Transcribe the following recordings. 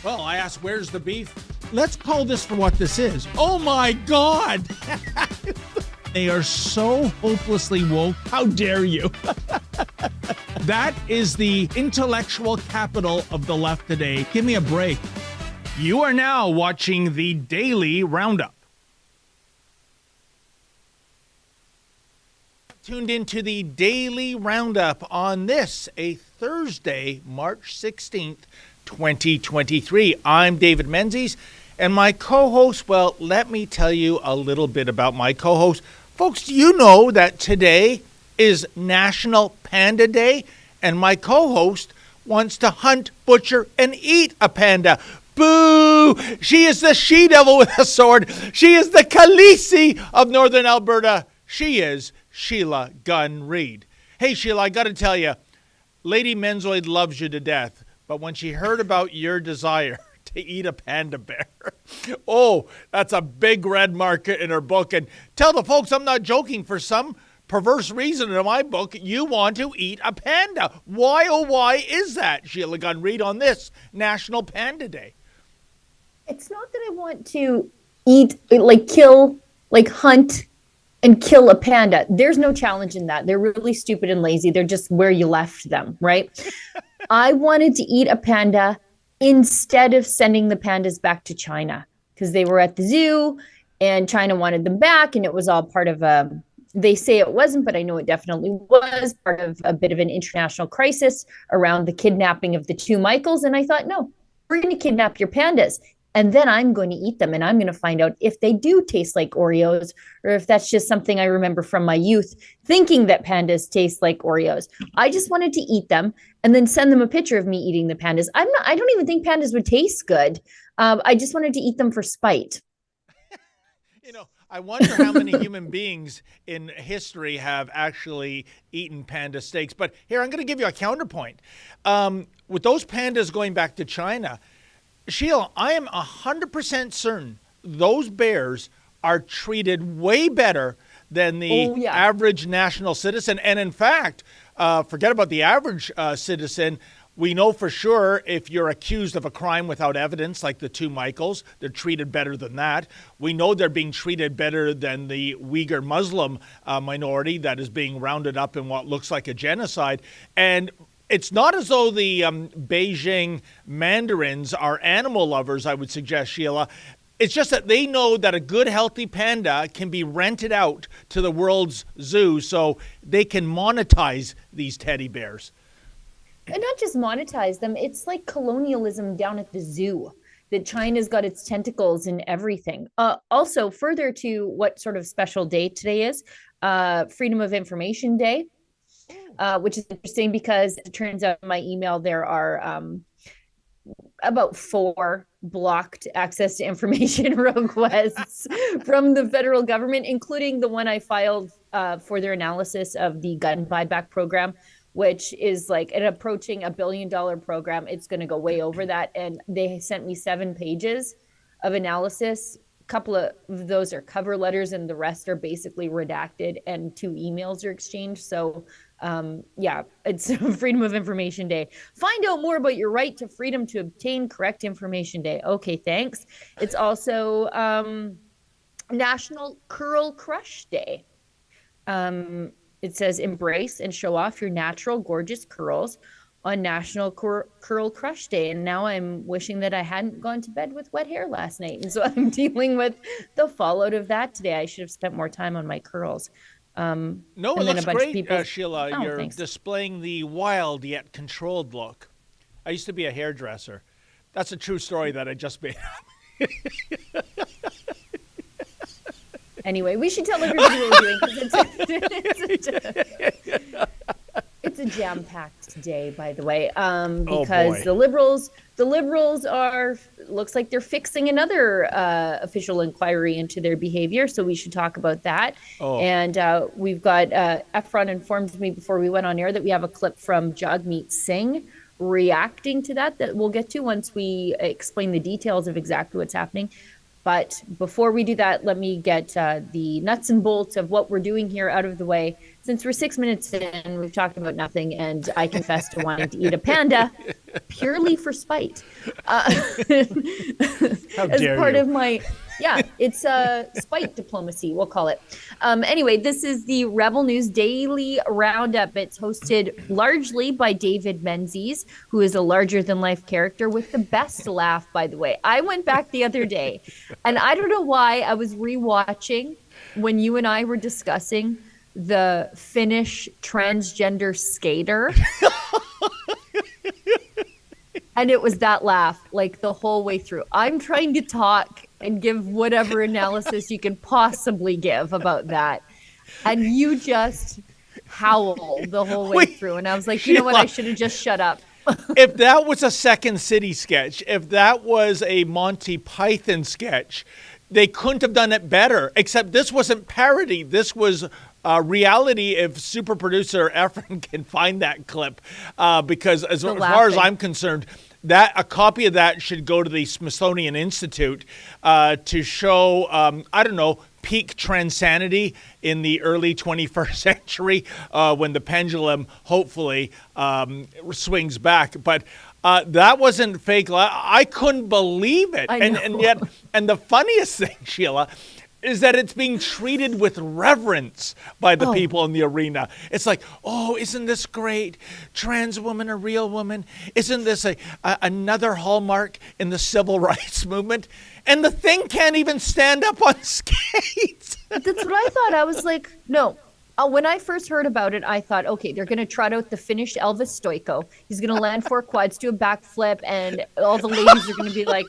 Well, I asked, where's the beef? Let's call this for what this is. Oh my God! They are so hopelessly woke. How dare you? That is the intellectual capital of the left today. Give me a break. You are now watching the Daily Roundup. Tuned into the Daily Roundup on this, a Thursday, March 16th, 2023. I'm David Menzies, and my co-host, well, let me tell you a little bit about my co-host. Folks, do you know that today is National Panda Day, and my co-host wants to hunt, butcher, and eat a panda? Boo! She is the she-devil with a sword. She is the Khaleesi of Northern Alberta. She is Sheila Gunn Reid. Hey, Sheila, I got to tell you, Lady Menzoid loves you to death, but when she heard about your desire to eat a panda bear, oh, that's a big red mark in her book. And tell the folks I'm not joking. For some perverse reason in my book, you want to eat a panda. Why, oh, why is that, Sheila Gunn Reid, on this National Panda Day? It's not that I want to eat, kill, hunt and kill a panda. There's no challenge in that. They're really stupid and lazy. They're just where you left them, right? I wanted to eat a panda instead of sending the pandas back to China because they were at the zoo and China wanted them back. And it was all part of they say it wasn't, but I know it definitely was part of a bit of an international crisis around the kidnapping of the two Michaels. And I thought, no, we're going to kidnap your pandas. And then I'm going to eat them and I'm going to find out if they do taste like Oreos or if that's just something I remember from my youth, thinking that pandas taste like Oreos. I just wanted to eat them and then send them a picture of me eating the pandas. I don't even think pandas would taste good. I just wanted to eat them for spite. You know, I wonder how many human beings in history have actually eaten panda steaks. But here, I'm going to give you a counterpoint. With those pandas going back to China, Sheila, I am 100% certain those bears are treated way better than the average national citizen. And in fact, forget about the average citizen. We know for sure if you're accused of a crime without evidence, like the two Michaels, they're treated better than that. We know they're being treated better than the Uyghur Muslim minority that is being rounded up in what looks like a genocide. And it's not as though the Beijing mandarins are animal lovers, I would suggest, Sheila. It's just that they know that a good, healthy panda can be rented out to the world's zoo so they can monetize these teddy bears. And not just monetize them. It's like colonialism down at the zoo, that China's got its tentacles in everything. Also, further to what sort of special day today is, Freedom of Information Day. Which is interesting because it turns out in my email there are about 4 blocked access to information requests from the federal government, including the one I filed for their analysis of the gun buyback program, which is like an approaching $1 billion program. It's going to go way over that. And they sent me 7 pages of analysis. A couple of those are cover letters and the rest are basically redacted, and 2 emails are exchanged. So it's Freedom of Information Day. Find out more about your right to freedom to obtain correct information day. Okay, thanks. It's also National Curl Crush Day. It says embrace and show off your natural, gorgeous curls on National Curl Crush Day. And now I'm wishing that I hadn't gone to bed with wet hair last night. And so I'm dealing with the fallout of that today. I should have spent more time on my curls. No, it looks great, Sheila. You're displaying the wild yet controlled look. I used to be a hairdresser. That's a true story that I just made up. Anyway, we should tell everybody what we're doing because it's a jam-packed day, by the way, because the liberals are, looks like they're fixing another official inquiry into their behavior. So we should talk about that. And we've got, Efron informed me before we went on air that we have a clip from Jagmeet Singh reacting to that we'll get to once we explain the details of exactly what's happening. But before we do that, let me get the nuts and bolts of what we're doing here out of the way. Since we're 6 minutes in, we've talked about nothing, and I confess to wanting to eat a panda. purely for spite. How As dare part you. of my, it's spite diplomacy, we'll call it. Anyway, this is the Rebel News Daily Roundup. It's hosted largely by David Menzies, who is a larger-than-life character with the best laugh, by the way. I went back the other day, and I don't know why I was rewatching when you and I were discussing the Finnish transgender skater. And it was that laugh, like the whole way through. I'm trying to talk and give whatever analysis you can possibly give about that. And you just howl the whole way through. And I was like, you know what? I should have just shut up. If that was a Second City sketch, if that was a Monty Python sketch, they couldn't have done it better. Except this wasn't parody. This was reality. If super producer Efren can find that clip, because as far as I'm concerned, that a copy of that should go to the Smithsonian Institute to show, I don't know, peak transanity in the early 21st century when the pendulum hopefully swings back. But that wasn't fake. I couldn't believe it. And yet, and the funniest thing, Sheila, is that it's being treated with reverence by the people in the arena. It's like, oh, isn't this great? Trans woman, a real woman. Isn't this another hallmark in the civil rights movement? And the thing can't even stand up on skates. That's what I thought. I was like, no. When I first heard about it, I thought, okay, they're going to trot out the Finnish Elvis Stoiko. He's going to land 4 quads, do a backflip, and all the ladies are going to be like,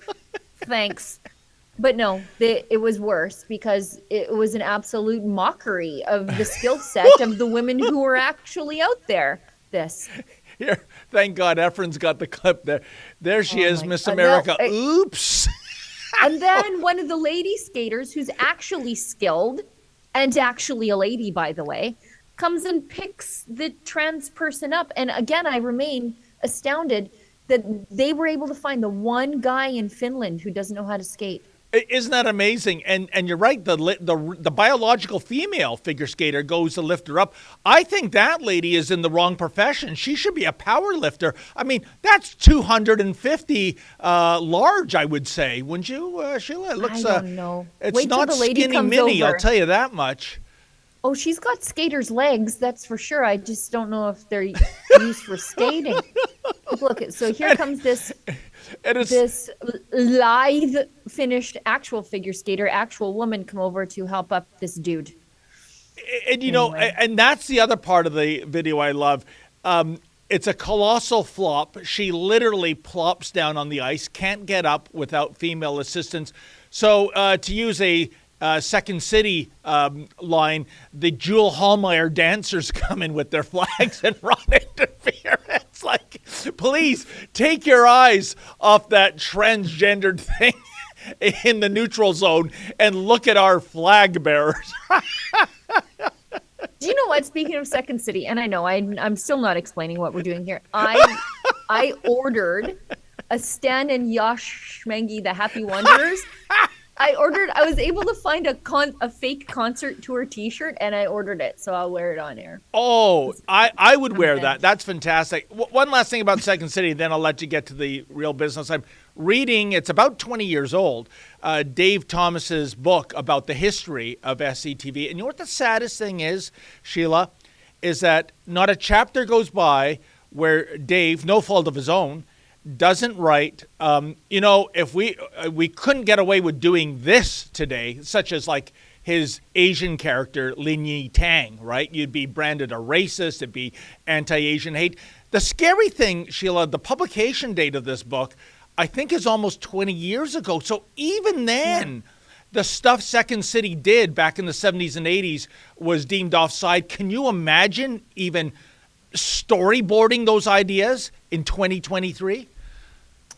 thanks. But no, it was worse because it was an absolute mockery of the skill set of the women who were actually out there. Here, thank God Efren's got the clip there. There she is, Miss America. Oops. And then one of the lady skaters, who's actually skilled, and actually a lady, by the way, comes and picks the trans person up. And again, I remain astounded that they were able to find the one guy in Finland who doesn't know how to skate. Isn't that amazing? And you're right. The biological female figure skater goes to lift her up. I think that lady is in the wrong profession. She should be a power lifter. I mean, that's 250 large, I would say. Wouldn't you, Sheila? It looks. I don't know. It's Wait not till the lady skinny comes mini. over. I'll tell you that much. Oh, she's got skater's legs, that's for sure. I just don't know if they're used for skating. Look, so here comes this lithe, finished actual figure skater, actual woman come over to help up this dude. And, you know, and that's the other part of the video I love. It's a colossal flop. She literally plops down on the ice, can't get up without female assistance. So to use a Second City line, the Jewel Hallmeyer dancers come in with their flags and run interference. Like, please take your eyes off that transgendered thing in the neutral zone and look at our flag bearers. Do you know what? Speaking of Second City, and I know I'm still not explaining what we're doing here. I ordered a Stan and Yash Schmengi, the Happy Wanderers. I was able to find a fake concert tour t-shirt, and I ordered it, so I'll wear it on air. Oh, I would wear that. That's fantastic. One last thing about Second City, then I'll let you get to the real business. I'm reading, it's about 20 years old, Dave Thomas's book about the history of SCTV. And you know what the saddest thing is, Sheila, is that not a chapter goes by where Dave, no fault of his own, doesn't write, you know, if we couldn't get away with doing this today, such as like his Asian character, Lin Yi Tang, right? You'd be branded a racist, it'd be anti-Asian hate. The scary thing, Sheila, the publication date of this book, I think is almost 20 years ago. So even then, the stuff Second City did back in the 70s and 80s was deemed offside. Can you imagine even storyboarding those ideas in 2023?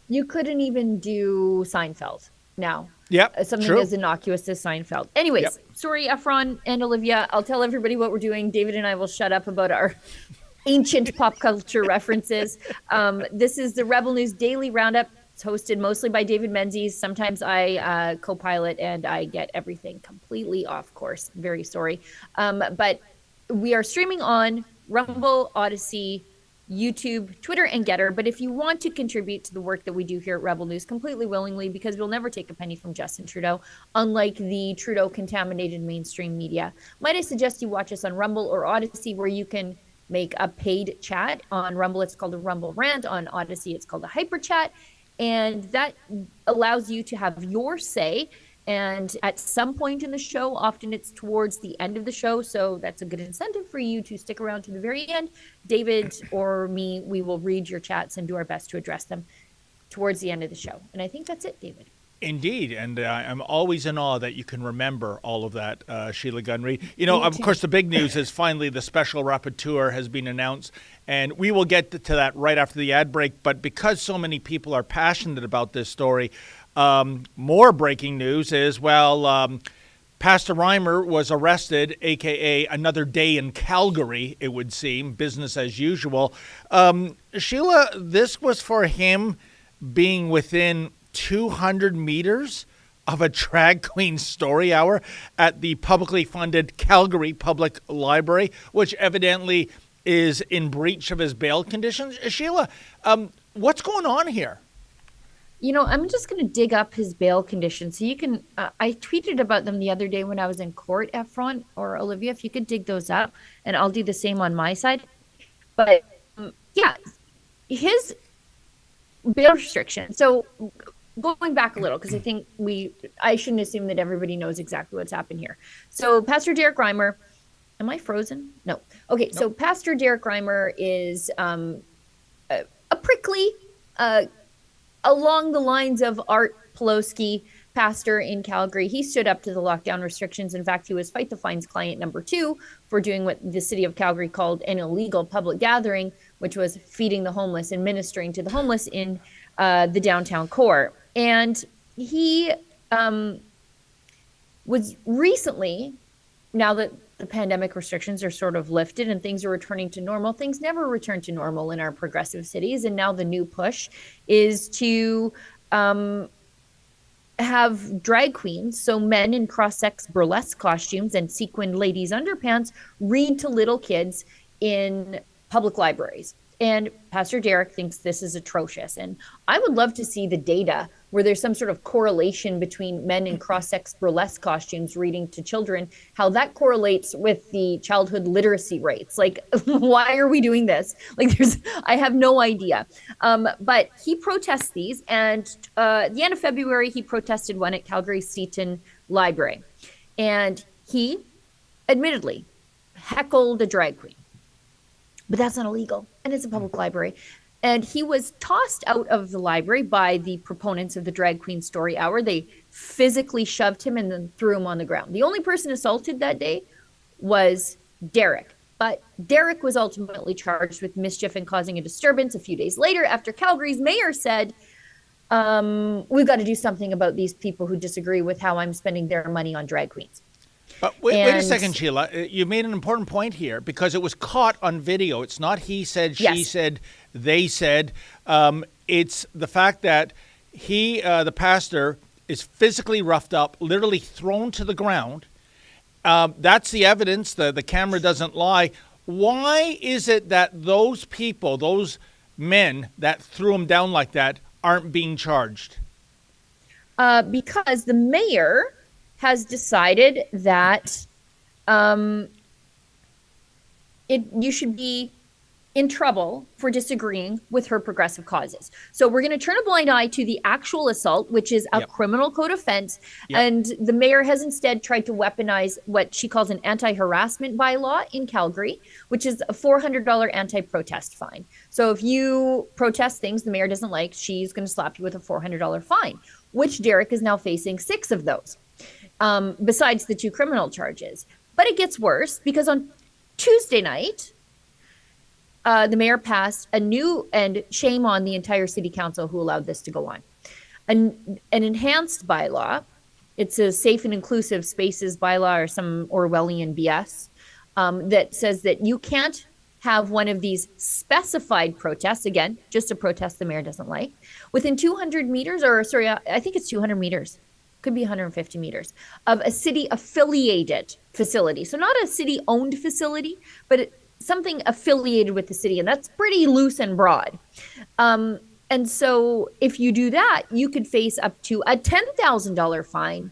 You couldn't even do Seinfeld now. Yep, something true. as innocuous as Seinfeld. Anyways, sorry, Efron and Olivia. I'll tell everybody what we're doing. David and I will shut up about our ancient pop culture references. This is the Rebel News Daily Roundup. It's hosted mostly by David Menzies. Sometimes I co-pilot and I get everything completely off course. Very sorry. But we are streaming on Rumble, Odyssey, YouTube, Twitter, and Getter. But if you want to contribute to the work that we do here at Rebel News completely willingly, because we'll never take a penny from Justin Trudeau, unlike the Trudeau-contaminated mainstream media, might I suggest you watch us on Rumble or Odyssey, where you can make a paid chat. On Rumble, it's called a Rumble Rant. On Odyssey, it's called a Hyper Chat. And that allows you to have your say. And at some point in the show, often it's towards the end of the show, so that's a good incentive for you to stick around to the very end. David or me, we will read your chats and do our best to address them towards the end of the show. And I think that's it, David. Indeed, and I'm always in awe that you can remember all of that, Sheila Gunn Reid. You know, of course, the big news is finally the special rapporteur has been announced, and we will get to that right after the ad break. But because so many people are passionate about this story, more breaking news is, Pastor Reimer was arrested, a.k.a. another day in Calgary, it would seem, business as usual. Sheila, this was for him being within 200 meters of a drag queen story hour at the publicly funded Calgary Public Library, which evidently is in breach of his bail conditions. Sheila, what's going on here? You know, I'm just going to dig up his bail conditions. So you can, I tweeted about them the other day when I was in court, Efron or Olivia, if you could dig those up, and I'll do the same on my side. But yeah, his bail restriction. So going back a little, because I think I shouldn't assume that everybody knows exactly what's happened here. So Pastor Derek Reimer, am I frozen? No. Okay. Nope. So Pastor Derek Reimer is a prickly, along the lines of Art Pawlowski, pastor in Calgary. He stood up to the lockdown restrictions. In fact, he was Fight the Fines client number 2 for doing what the city of Calgary called an illegal public gathering, which was feeding the homeless and ministering to the homeless in the downtown core. And he was recently, now that the pandemic restrictions are sort of lifted and things are returning to normal, things never return to normal in our progressive cities. And now the new push is to have drag queens, so men in cross-sex burlesque costumes and sequined ladies' underpants, read to little kids in public libraries. And Pastor Derek thinks this is atrocious. And I would love to see the data where there's some sort of correlation between men in cross-sex burlesque costumes reading to children, how that correlates with the childhood literacy rates. Like, why are we doing this? Like, I have no idea. But he protests these. And at the end of February, he protested one at Calgary Seton Library. And he admittedly heckled a drag queen. But that's not illegal, and it's a public library. And he was tossed out of the library by the proponents of the drag queen story hour. They physically shoved him and then threw him on the ground. The only person assaulted that day was Derek. But Derek was ultimately charged with mischief and causing a disturbance a few days later after Calgary's mayor said, we've got to do something about these people who disagree with how I'm spending their money on drag queens. But wait a second, Sheila. You made an important point here because it was caught on video. It's not he said, she said, they said. It's the fact that he, the pastor, is physically roughed up, literally thrown to the ground. That's the evidence. The camera doesn't lie. Why is it that those people, those men that threw him down like that, aren't being charged? Because the mayor has decided that you should be in trouble for disagreeing with her progressive causes. So we're going to turn a blind eye to the actual assault, which is a criminal code offense. And the mayor has instead tried to weaponize what she calls an anti-harassment bylaw in Calgary, which is a $400 anti-protest fine. So if you protest things the mayor doesn't like, she's going to slap you with a $400 fine, which Derek is now facing 6 of those. Besides the 2 criminal charges. But it gets worse because on Tuesday night, the mayor passed a new, and shame on the entire city council who allowed this to go on, an enhanced bylaw. It's a safe and inclusive spaces bylaw or some Orwellian BS that says that you can't have one of these specified protests, again, just a protest the mayor doesn't like, within 200 meters, or sorry, I think it's 200 meters. Could be 150 meters of a city affiliated facility. So not a city owned facility, but something affiliated with the city, and that's pretty loose and broad. And so if you do that, you could face up to a $10,000 fine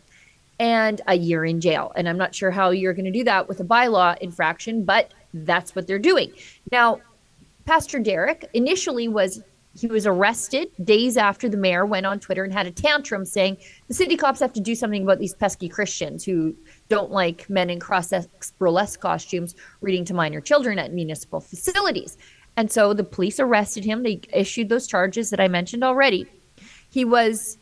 and a year in jail. And I'm not sure how you're going to do that with a bylaw infraction, but that's what they're doing. Now, Pastor Derek initially was arrested days after the mayor went on Twitter and had a tantrum saying the city cops have to do something about these pesky Christians who don't like men in cross-sex burlesque costumes reading to minor children at municipal facilities. And so the police arrested him. They issued those charges that I mentioned already. He was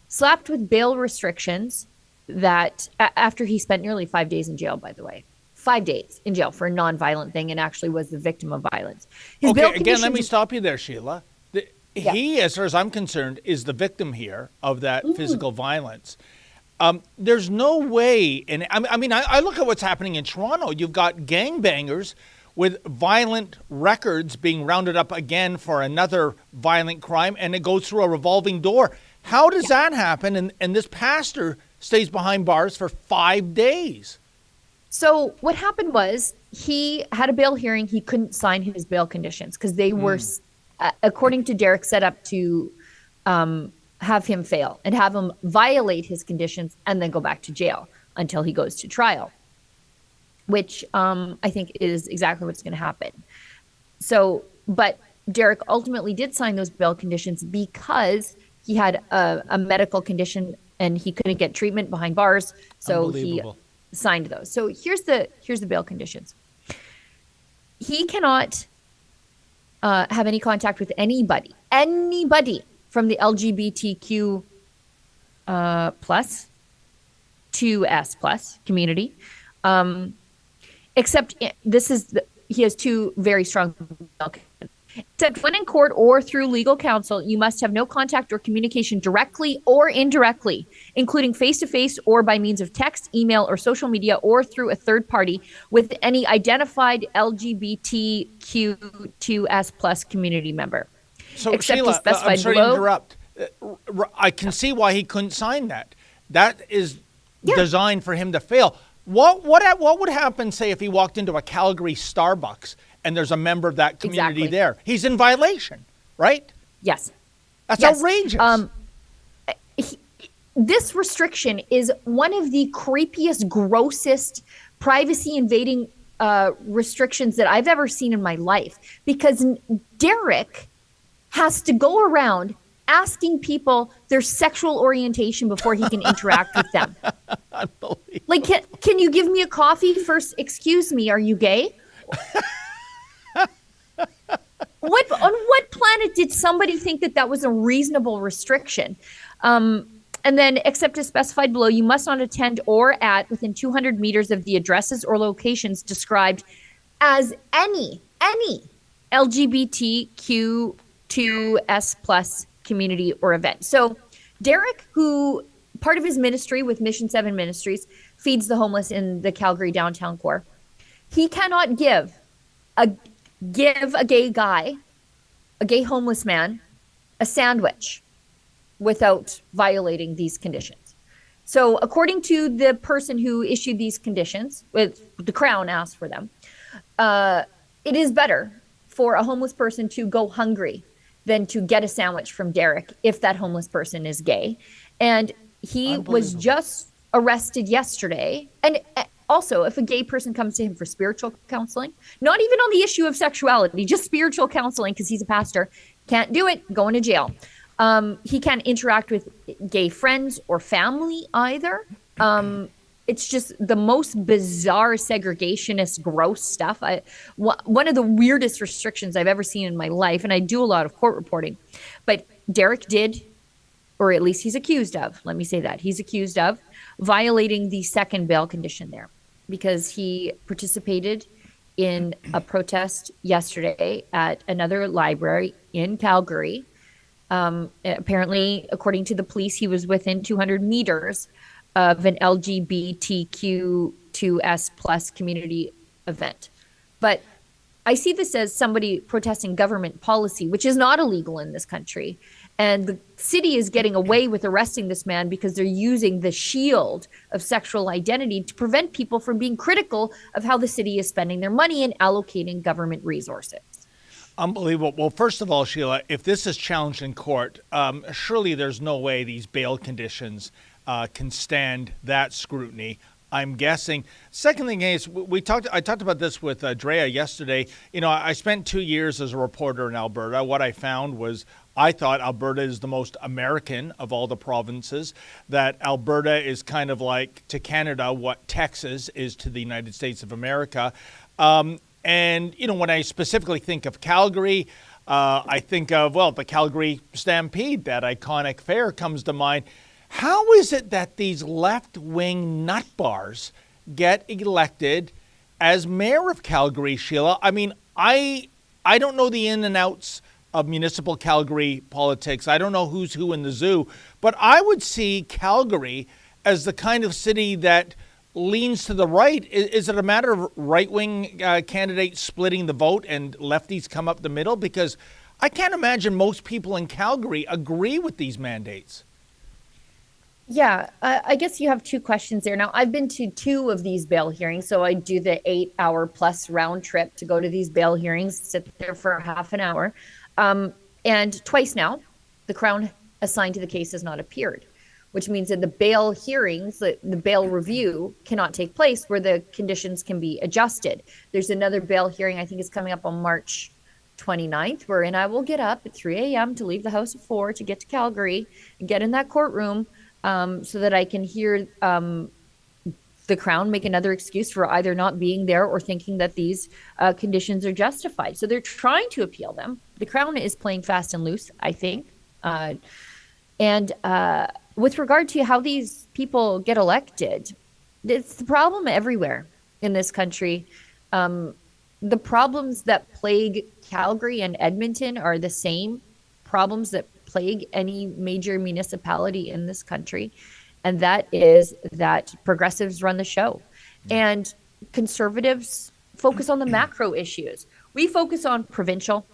slapped with bail restrictions that after he spent nearly 5 days in jail, by the way. 5 days in jail for a non-violent thing, and actually was the victim of violence. Okay, again, let me stop you there, Sheila. He, as far as I'm concerned, is the victim here of that physical violence. There's no way, and I look at what's happening in Toronto. You've got gangbangers with violent records being rounded up again for another violent crime, and it goes through a revolving door. How does that happen? And this pastor stays behind bars for 5 days. So what happened was he had a bail hearing. He couldn't sign his bail conditions because they were, according to Derek, set up to have him fail and have him violate his conditions and then go back to jail until he goes to trial, which I think is exactly what's going to happen. So, but Derek ultimately did sign those bail conditions because he had a medical condition and he couldn't get treatment behind bars. So he signed those. So here's the bail conditions. He cannot have any contact with anybody from the LGBTQ plus 2S plus community, except he has two very strong bail conditions. Except when in court or through legal counsel, you must have no contact or communication directly or indirectly, including face-to-face or by means of text, email, or social media, or through a third party with any identified LGBTQ2S plus community member. So Sheila, I'm sorry to interrupt. I can see why he couldn't sign that. That is designed for him to fail. What would happen, say, if he walked into a Calgary Starbucks and there's a member of that community there? He's in violation, right? Yes. That's outrageous. This restriction is one of the creepiest, grossest privacy invading restrictions that I've ever seen in my life, because Derek has to go around asking people their sexual orientation before he can interact with them. Unbelievable. Like, can you give me a coffee first? Excuse me, are you gay? On what planet did somebody think that was a reasonable restriction? And then, except as specified below, you must not attend or at within 200 meters of the addresses or locations described as any LGBTQ2S plus community or event. So Derek, who part of his ministry with Mission 7 Ministries feeds the homeless in the Calgary downtown core, he cannot give a gay guy, a gay homeless man, a sandwich without violating these conditions. So according to the person who issued these conditions, with the Crown asked for them, it is better for a homeless person to go hungry than to get a sandwich from Derek if that homeless person is gay. And he was just arrested yesterday. And also, if a gay person comes to him for spiritual counseling, not even on the issue of sexuality, just spiritual counseling because he's a pastor, can't do it, going to jail. He can't interact with gay friends or family either. It's just the most bizarre segregationist, gross stuff. One of the weirdest restrictions I've ever seen in my life, and I do a lot of court reporting. But Derek did, or at least he's accused of, let me say that, he's accused of violating the second bail condition there because he participated in a protest yesterday at another library in Calgary. Apparently, according to the police, he was within 200 meters of an LGBTQ2S plus community event. But I see this as somebody protesting government policy, which is not illegal in this country. And the city is getting away with arresting this man because they're using the shield of sexual identity to prevent people from being critical of how the city is spending their money and allocating government resources. Unbelievable. Well, first of all, Sheila, if this is challenged in court, surely there's no way these bail conditions can stand that scrutiny. I'm guessing. Second thing is, I talked about this with Drea yesterday. You know, I spent 2 years as a reporter in Alberta. What I found was I thought Alberta is the most American of all the provinces, that Alberta is kind of like to Canada what Texas is to the United States of America. And, you know, when I specifically think of Calgary, I think of, well, the Calgary Stampede, that iconic fair comes to mind. How is it that these left-wing nutbars get elected as mayor of Calgary, Sheila? I mean, I don't know the in and outs of municipal Calgary politics. I don't know who's who in the zoo, but I would see Calgary as the kind of city that leans to the right. Is it a matter of right-wing candidates splitting the vote and lefties come up the middle? Because I can't imagine most people in Calgary agree with these mandates. Yeah, I guess you have two questions there. Now, I've been to 2 of these bail hearings, so I do the 8-hour plus round trip to go to these bail hearings, sit there for half an hour. And twice now, the Crown assigned to the case has not appeared, which means that the bail hearings, the bail review cannot take place where the conditions can be adjusted. There's another bail hearing, I think is coming up on March 29th, wherein I will get up at 3 a.m. to leave the house at 4 to get to Calgary and get in that courtroom so that I can hear the Crown make another excuse for either not being there or thinking that these conditions are justified. So they're trying to appeal them. The Crown is playing fast and loose, I think. And with regard to how these people get elected, it's the problem everywhere in this country. The problems that plague Calgary and Edmonton are the same problems that plague any major municipality in this country. And that is that progressives run the show and conservatives focus on the macro issues. We focus on provincial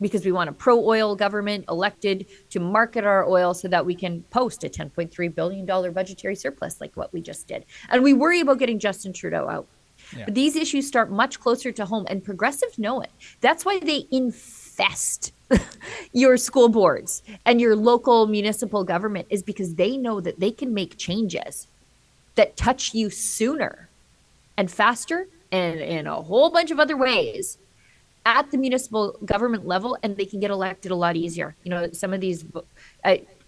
because we want a pro-oil government elected to market our oil so that we can post a $10.3 billion budgetary surplus like what we just did. And we worry about getting Justin Trudeau out. Yeah. But these issues start much closer to home, and progressives know it. That's why they infest your school boards and your local municipal government, is because they know that they can make changes that touch you sooner and faster and in a whole bunch of other ways at the municipal government level, and they can get elected a lot easier. You know, some of these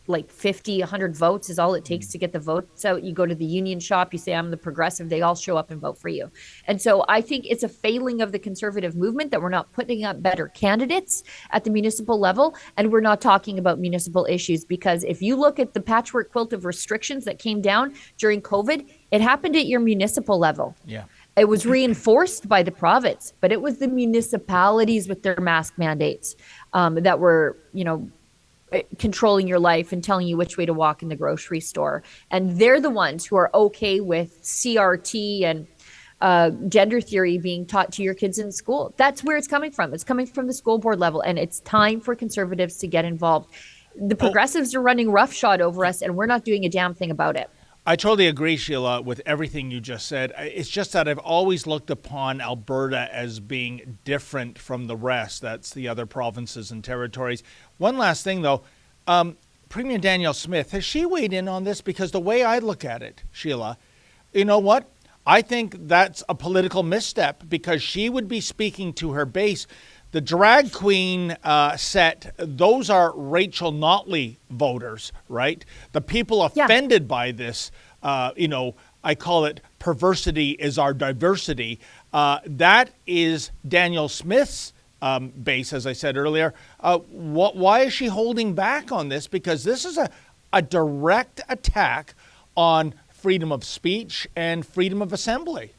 like 50, 100 votes is all it takes to get the votes out. You go to the union shop, you say, I'm the progressive, they all show up and vote for you. And so I think it's a failing of the conservative movement that we're not putting up better candidates at the municipal level, and we're not talking about municipal issues. Because if you look at the patchwork quilt of restrictions that came down during COVID, it happened at your municipal level. Yeah. It was reinforced by the province, but it was the municipalities with their mask mandates that were, you know, controlling your life and telling you which way to walk in the grocery store. And they're the ones who are okay with CRT and gender theory being taught to your kids in school. That's where it's coming from. It's coming from the school board level, and it's time for conservatives to get involved. The progressives are running roughshod over us, and we're not doing a damn thing about it. I totally agree, Sheila, with everything you just said. It's just that I've always looked upon Alberta as being different from the rest. That's the other provinces and territories. One last thing, though. Premier Danielle Smith, has she weighed in on this? Because the way I look at it, Sheila, you know what? I think that's a political misstep, because she would be speaking to her base. The drag queen set, those are Rachel Notley voters, right? The people offended by this, you know, I call it perversity is our diversity. That is Danielle Smith's base, as I said earlier. Why is she holding back on this? Because this is a direct attack on freedom of speech and freedom of assembly.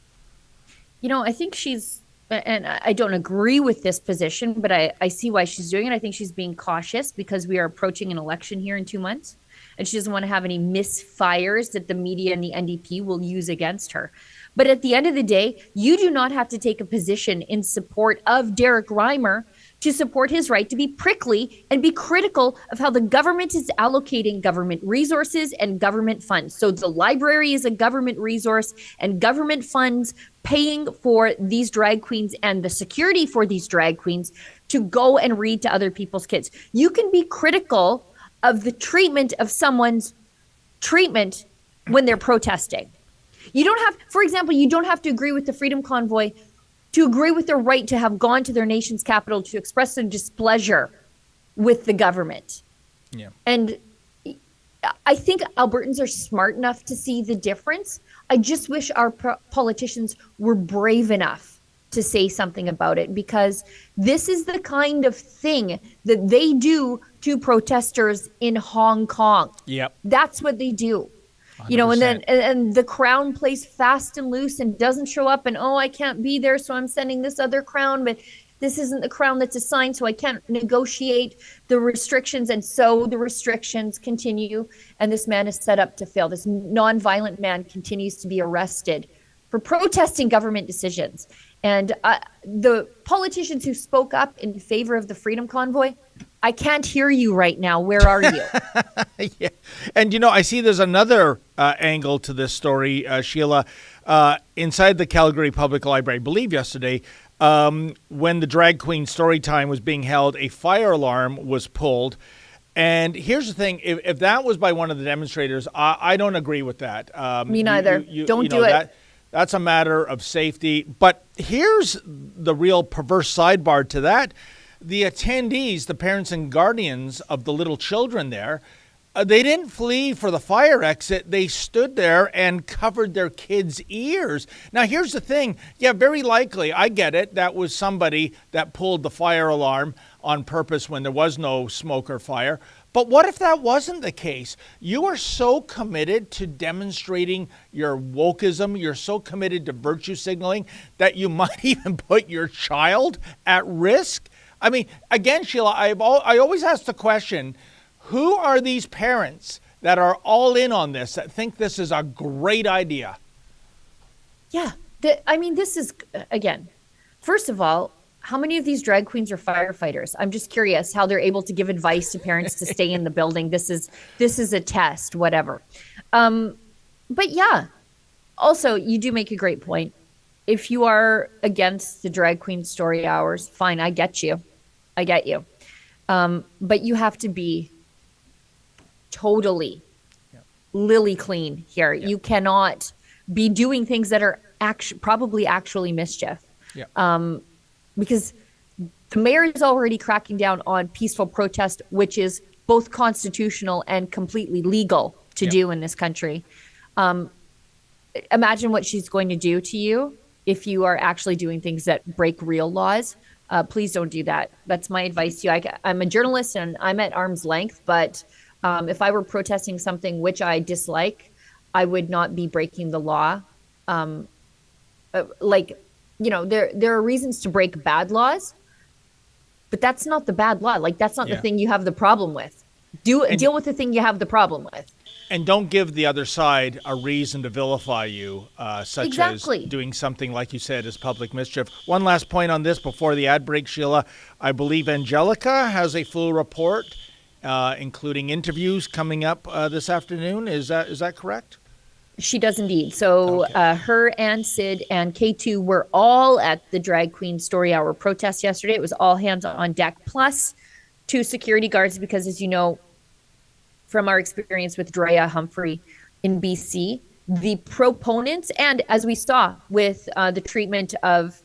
You know, I think she's, and I don't agree with this position, but I see why she's doing it. I think she's being cautious because we are approaching an election here in 2 months, and she doesn't want to have any misfires that the media and the NDP will use against her. But at the end of the day, you do not have to take a position in support of Derek Reimer to support his right to be prickly and be critical of how the government is allocating government resources and government funds. So the library is a government resource, and government funds paying for these drag queens and the security for these drag queens to go and read to other people's kids. You can be critical of the treatment of someone's treatment when they're protesting. You don't have, for example, you don't have to agree with the Freedom Convoy to agree with their right to have gone to their nation's capital to express their displeasure with the government. Yeah. And I think Albertans are smart enough to see the difference. I just wish our politicians were brave enough to say something about it, because this is the kind of thing that they do to protesters in Hong Kong. Yep. That's what they do. 100%. You know, and then and the crown plays fast and loose and doesn't show up, and I can't be there, so I'm sending this other crown, but this isn't the crown that's assigned, so I can't negotiate the restrictions. And so the restrictions continue, and this man is set up to fail. This non-violent man continues to be arrested for protesting government decisions. And the politicians who spoke up in favor of the Freedom Convoy, I can't hear you right now. Where are you? Yeah. And, I see there's another angle to this story, Sheila. Inside the Calgary Public Library, I believe yesterday, when the drag queen story time was being held, a fire alarm was pulled. And here's the thing. If that was by one of the demonstrators, I don't agree with that. Me neither. Don't do it. That's a matter of safety. But here's the real perverse sidebar to that. The attendees, the parents and guardians of the little children there, they didn't flee for the fire exit. They stood there and covered their kids' ears. Now, here's the thing. Yeah, very likely, I get it, that was somebody that pulled the fire alarm on purpose when there was no smoke or fire. But what if that wasn't the case? You are so committed to demonstrating your wokeism, you're so committed to virtue signaling that you might even put your child at risk. I mean, again, Sheila, I always ask the question, who are these parents that are all in on this, that think this is a great idea? Yeah. This is, again, first of all, how many of these drag queens are firefighters? I'm just curious how they're able to give advice to parents to stay in the building. This is a test, whatever. But yeah, also, you do make a great point. If you are against the drag queen story hours, fine, I get you. But you have to be totally lily clean here. Yep. You cannot be doing things that are probably actually mischief. Yep. Because the mayor is already cracking down on peaceful protest, which is both constitutional and completely legal to do in this country. Imagine what she's going to do to you if you are actually doing things that break real laws. Please don't do that. That's my advice to you. I'm a journalist and I'm at arm's length, but if I were protesting something which I dislike, I would not be breaking the law. There are reasons to break bad laws, but that's not the bad law. Like, that's not the thing you have the problem with. Deal with the thing you have the problem with. And don't give the other side a reason to vilify you, such as doing something, like you said, as public mischief. One last point on this before the ad break, Sheila. I believe Angelica has a full report, including interviews coming up this afternoon. Is that correct? She does indeed. So her and Sid and K2 were all at the Drag Queen Story Hour protest yesterday. It was all hands on deck, plus 2 security guards, because as you know, from our experience with Drea Humphrey in BC, the proponents, and as we saw with the treatment of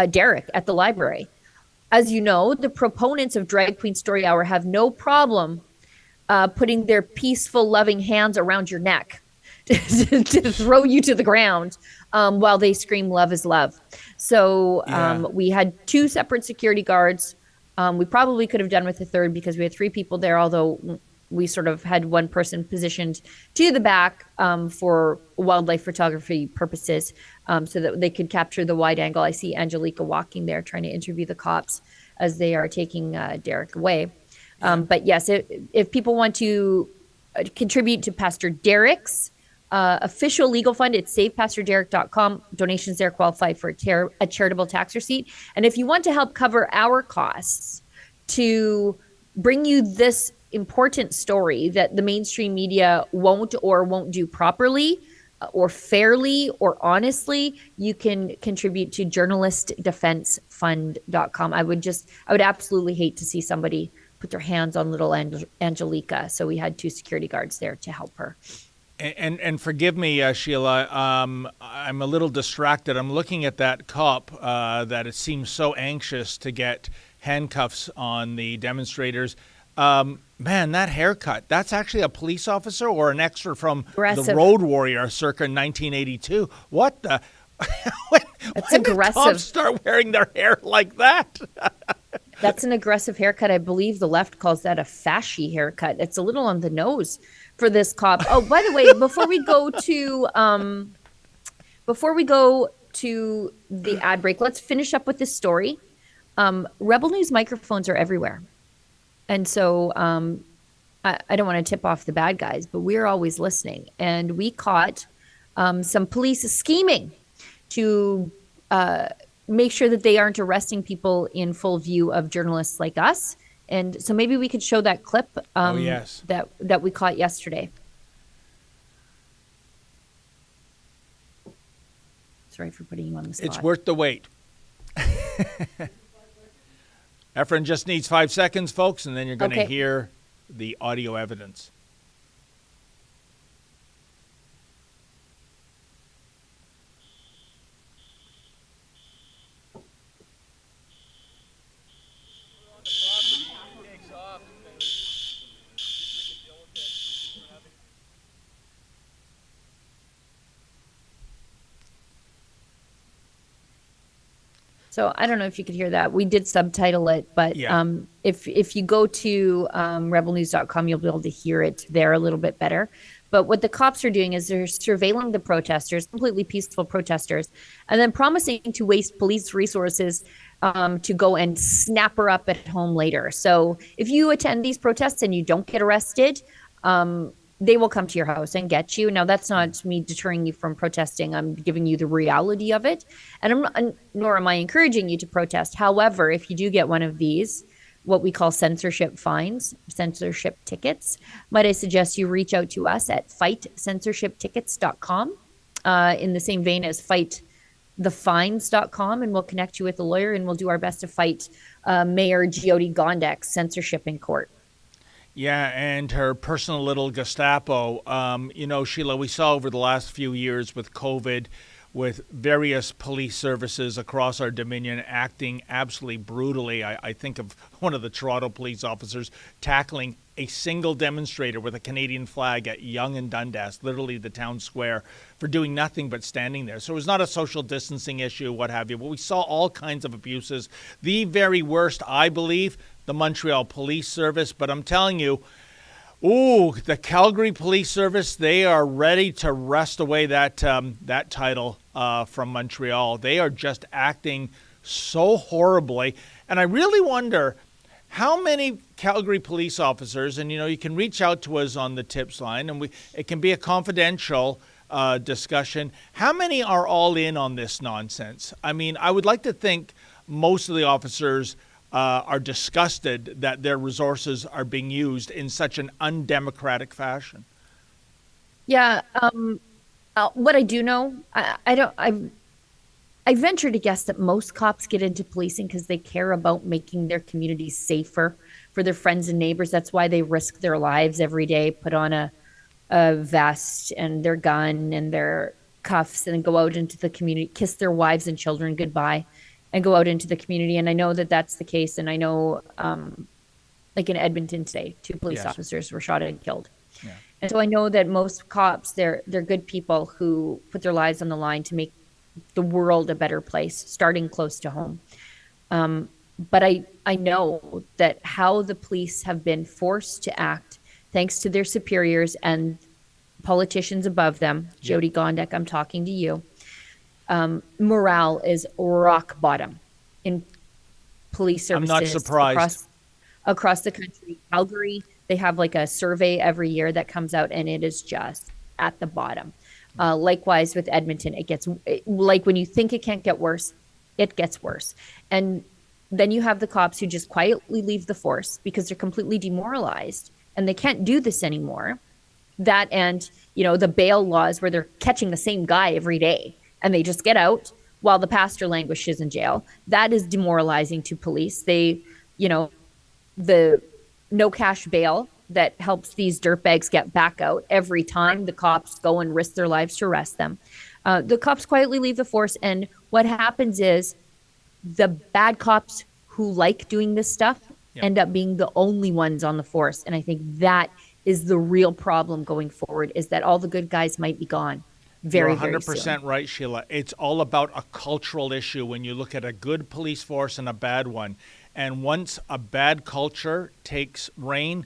Derek at the library, as you know, the proponents of Drag Queen Story Hour have no problem putting their peaceful, loving hands around your neck to throw you to the ground while they scream "Love is love." So we had 2 separate security guards. We probably could have done with a third because we had 3 people there, although we sort of had one person positioned to the back for wildlife photography purposes so that they could capture the wide angle. I see Angelica walking there trying to interview the cops as they are taking Derek away. But yes, if people want to contribute to Pastor Derek's official legal fund, it's savepastorderek.com. Donations there qualify for a charitable tax receipt. And if you want to help cover our costs to bring you this important story that the mainstream media won't do properly or fairly or honestly, you can contribute to journalistdefensefund.com. I would absolutely hate to see somebody put their hands on little Angelica. So we had 2 security guards there to help her. And forgive me, Sheila, I'm a little distracted. I'm looking at that cop that it seems so anxious to get handcuffs on the demonstrators. Man, that haircut, that's actually a police officer or an extra from the Road Warrior circa 1982. What the? That's aggressive. Did cops start wearing their hair like that? That's an aggressive haircut. I believe the left calls that a fashy haircut. It's a little on the nose for this cop. Oh, by the way, before we go to the ad break, let's finish up with this story. Rebel News microphones are everywhere. And so I don't want to tip off the bad guys, but we're always listening. And we caught some police scheming to make sure that they aren't arresting people in full view of journalists like us. And so maybe we could show that clip that we caught yesterday. Sorry for putting you on the spot. It's worth the wait. Efren just needs 5 seconds, folks, and then you're going to hear the audio evidence. So I don't know if you could hear that. We did subtitle it, but if you go to rebelnews.com, you'll be able to hear it there a little bit better. But what the cops are doing is they're surveilling the protesters, completely peaceful protesters, and then promising to waste police resources to go and snap her up at home later. So if you attend these protests and you don't get arrested, they will come to your house and get you. Now, that's not me deterring you from protesting. I'm giving you the reality of it. And nor am I encouraging you to protest. However, if you do get one of these, what we call censorship fines, censorship tickets, might I suggest you reach out to us at fightcensorshiptickets.com in the same vein as fightthefines.com, and we'll connect you with a lawyer, and we'll do our best to fight Mayor Jyoti Gondek's censorship in court. Yeah, and her personal little Gestapo. Sheila, we saw over the last few years with COVID, with various police services across our Dominion acting absolutely brutally. I think of one of the Toronto police officers tackling a single demonstrator with a Canadian flag at Yonge and Dundas, literally the town square, for doing nothing but standing there. So it was not a social distancing issue, what have you, but we saw all kinds of abuses. The very worst, I believe, the Montreal Police Service, but I'm telling you, the Calgary Police Service, they are ready to wrest away that title from Montreal. They are just acting so horribly. And I really wonder how many Calgary police officers, and you can reach out to us on the tips line, and it can be a confidential discussion. How many are all in on this nonsense? I mean, I would like to think most of the officers are disgusted that their resources are being used in such an undemocratic fashion. Yeah. What I do know, I venture to guess that most cops get into policing because they care about making their communities safer for their friends and neighbors. That's why they risk their lives every day, put on a vest and their gun and their cuffs, and then go out into the community, kiss their wives and children goodbye, and go out into the community. And I know that that's the case. And I know, like in Edmonton today, 2 police officers were shot and killed. Yeah. And so I know that most cops, they're good people who put their lives on the line to make the world a better place, starting close to home. But I know that how the police have been forced to act, thanks to their superiors and politicians above them, Jyoti Gondek, I'm talking to you, morale is rock bottom in police services. I'm not surprised. Across the country. Calgary, they have like a survey every year that comes out, and it is just at the bottom. Likewise with Edmonton, like when you think it can't get worse, it gets worse. And Then you have the cops who just quietly leave the force because they're completely demoralized and they can't do this anymore. That and, the bail laws where they're catching the same guy every day and they just get out while the pastor languishes in jail. That is demoralizing to police. The no cash bail that helps these dirtbags get back out every time the cops go and risk their lives to arrest them. The cops quietly leave the force. And what happens is the bad cops who like doing this stuff end up being the only ones on the force. And I think that is the real problem going forward, is that all the good guys might be gone very, You're 100% very soon. right, Sheila. It's all about a cultural issue when you look at a good police force and a bad one. And once a bad culture takes reign,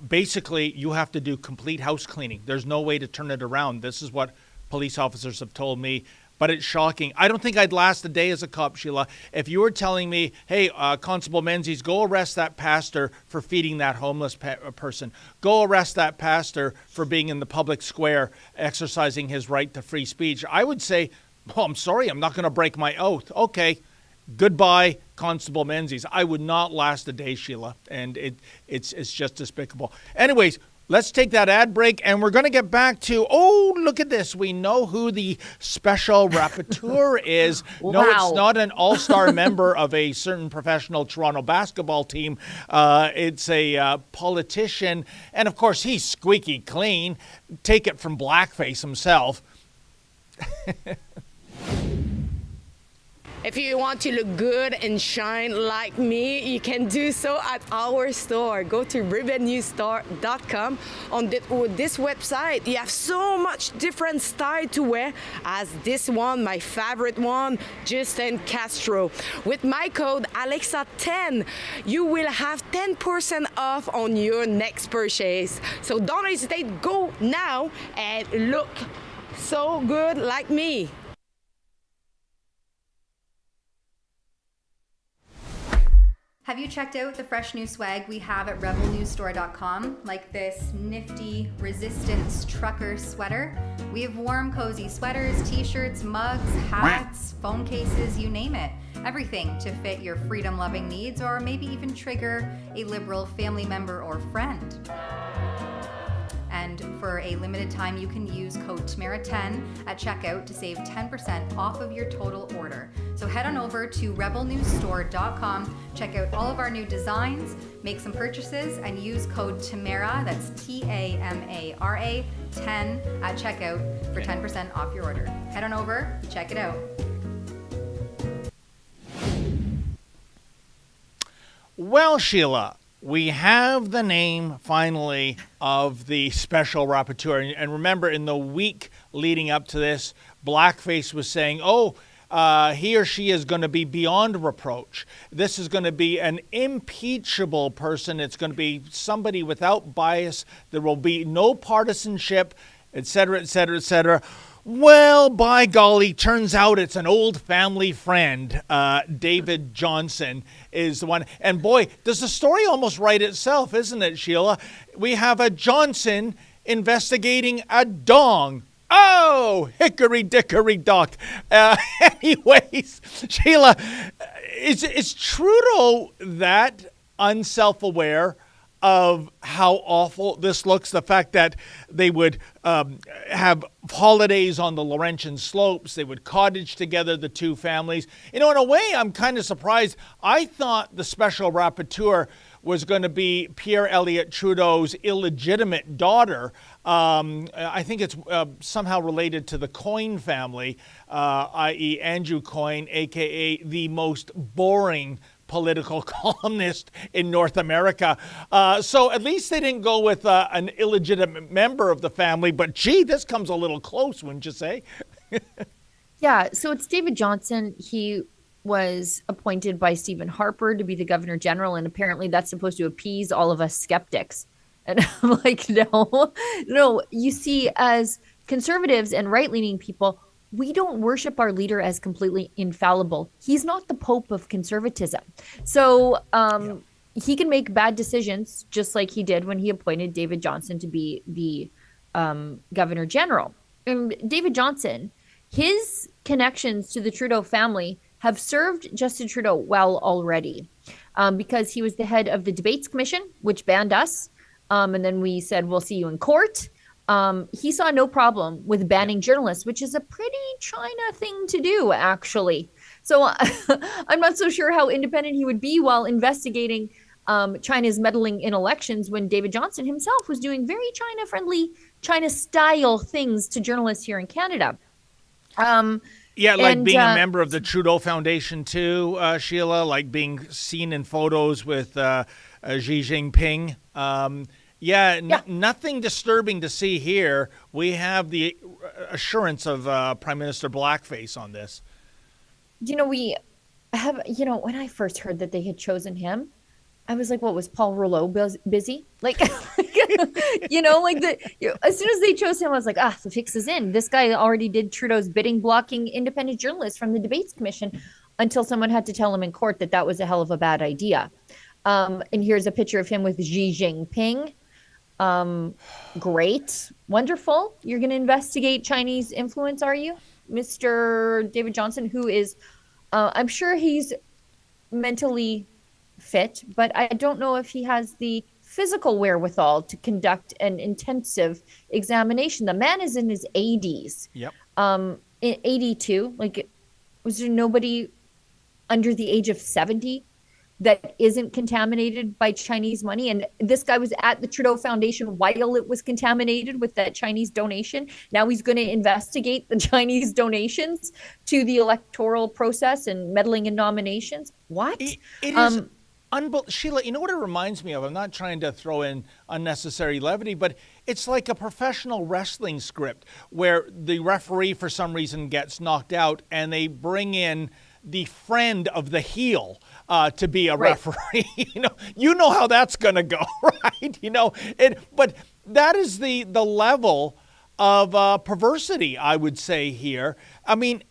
basically you have to do complete house cleaning. There's no way to turn it around. This is what police officers have told me. But it's shocking. I don't think I'd last a day as a cop, Sheila. If you were telling me, hey, Constable Menzies, go arrest that pastor for feeding that homeless person. Go arrest that pastor for being in the public square, exercising his right to free speech. I would say, oh, I'm sorry, I'm not going to break my oath. Okay, goodbye, Constable Menzies. I would not last a day, Sheila. And it's just despicable. Anyways, let's take that ad break, and we're going to get back to, look at this. We know who the special rapporteur is. Wow. No, it's not an all-star member of a certain professional Toronto basketball team. It's a politician, and of course, he's squeaky clean. Take it from Blackface himself. If you want to look good and shine like me, you can do so at our store. Go to ribbonnewstore.com. On this website, you have so much different style to wear, as this one, my favorite one, Justin Castro. With my code Alexa10, you will have 10% off on your next purchase. So don't hesitate, go now and look so good like me. Have you checked out the fresh new swag we have at rebelnewsstore.com, like this nifty Resistance trucker sweater? We have warm, cozy sweaters, t-shirts, mugs, hats, phone cases, you name it. Everything to fit your freedom-loving needs, or maybe even trigger a liberal family member or friend. And for a limited time, you can use code TAMARA10 at checkout to save 10% off of your total order. So head on over to rebelnewsstore.com, check out all of our new designs, make some purchases, and use code TAMARA, that's TAMARA 10 at checkout for 10% off your order. Head on over, check it out. Well, Sheila, we have the name, finally, of the special rapporteur. And remember, in the week leading up to this, Blackface was saying, he or she is going to be beyond reproach. This is going to be an impeachable person. It's going to be somebody without bias. There will be no partisanship, et cetera, et cetera, et cetera. Well, by golly, turns out it's an old family friend. David Johnson is the one. And boy, does the story almost write itself, isn't it, Sheila? We have a Johnson investigating a dong. Oh, hickory dickory dock. Anyways, Sheila, is Trudeau that unself-aware of how awful this looks? The fact that they would have holidays on the Laurentian slopes, they would cottage together, the two families. In a way, I'm kind of surprised. I thought the special rapporteur was going to be Pierre Elliott Trudeau's illegitimate daughter. I think it's somehow related to the Coyne family, i.e. Andrew Coyne, a.k.a. the most boring political columnist in North America. So at least they didn't go with an illegitimate member of the family. But gee, this comes a little close, wouldn't you say? Yeah, so it's David Johnson. He was appointed by Stephen Harper to be the Governor General, and apparently that's supposed to appease all of us skeptics. And I'm like, no. You see, as conservatives and right-leaning people, we don't worship our leader as completely infallible. He's not the Pope of conservatism. So he can make bad decisions, just like he did when he appointed David Johnson to be the Governor General. And David Johnson, his connections to the Trudeau family have served Justin Trudeau well already, because he was the head of the Debates Commission, which banned us. And then we said, we'll see you in court. He saw no problem with banning journalists, which is a pretty China thing to do, actually. So I'm not so sure how independent he would be while investigating China's meddling in elections when David Johnston himself was doing very China-friendly, China-style things to journalists here in Canada. Yeah, like being a member of the Trudeau Foundation too, Sheila, like being seen in photos with Xi Jinping. Nothing disturbing to see here. We have the assurance of Prime Minister Blackface on this. We have, when I first heard that they had chosen him, I was like, what, was Paul Rouleau busy? Like, as soon as they chose him, I was like, the fix is in. This guy already did Trudeau's bidding, blocking independent journalists from the Debates Commission until someone had to tell him in court that was a hell of a bad idea. And here's a picture of him with Xi Jinping. Great. Wonderful. You're going to investigate Chinese influence, are you? Mr. David Johnston, who is, I'm sure he's mentally fit, but I don't know if he has the physical wherewithal to conduct an intensive examination. The man is in his 80s. Yep. 82. Like, was there nobody under the age of 70 that isn't contaminated by Chinese money? And this guy was at the Trudeau Foundation while it was contaminated with that Chinese donation. Now he's going to investigate the Chinese donations to the electoral process and meddling in nominations. What? It is Sheila, you know what it reminds me of? I'm not trying to throw in unnecessary levity, but it's like a professional wrestling script where the referee for some reason gets knocked out and they bring in the friend of the heel to be a referee. You know how that's going to go, right? But that is the level of perversity, I would say here. I mean,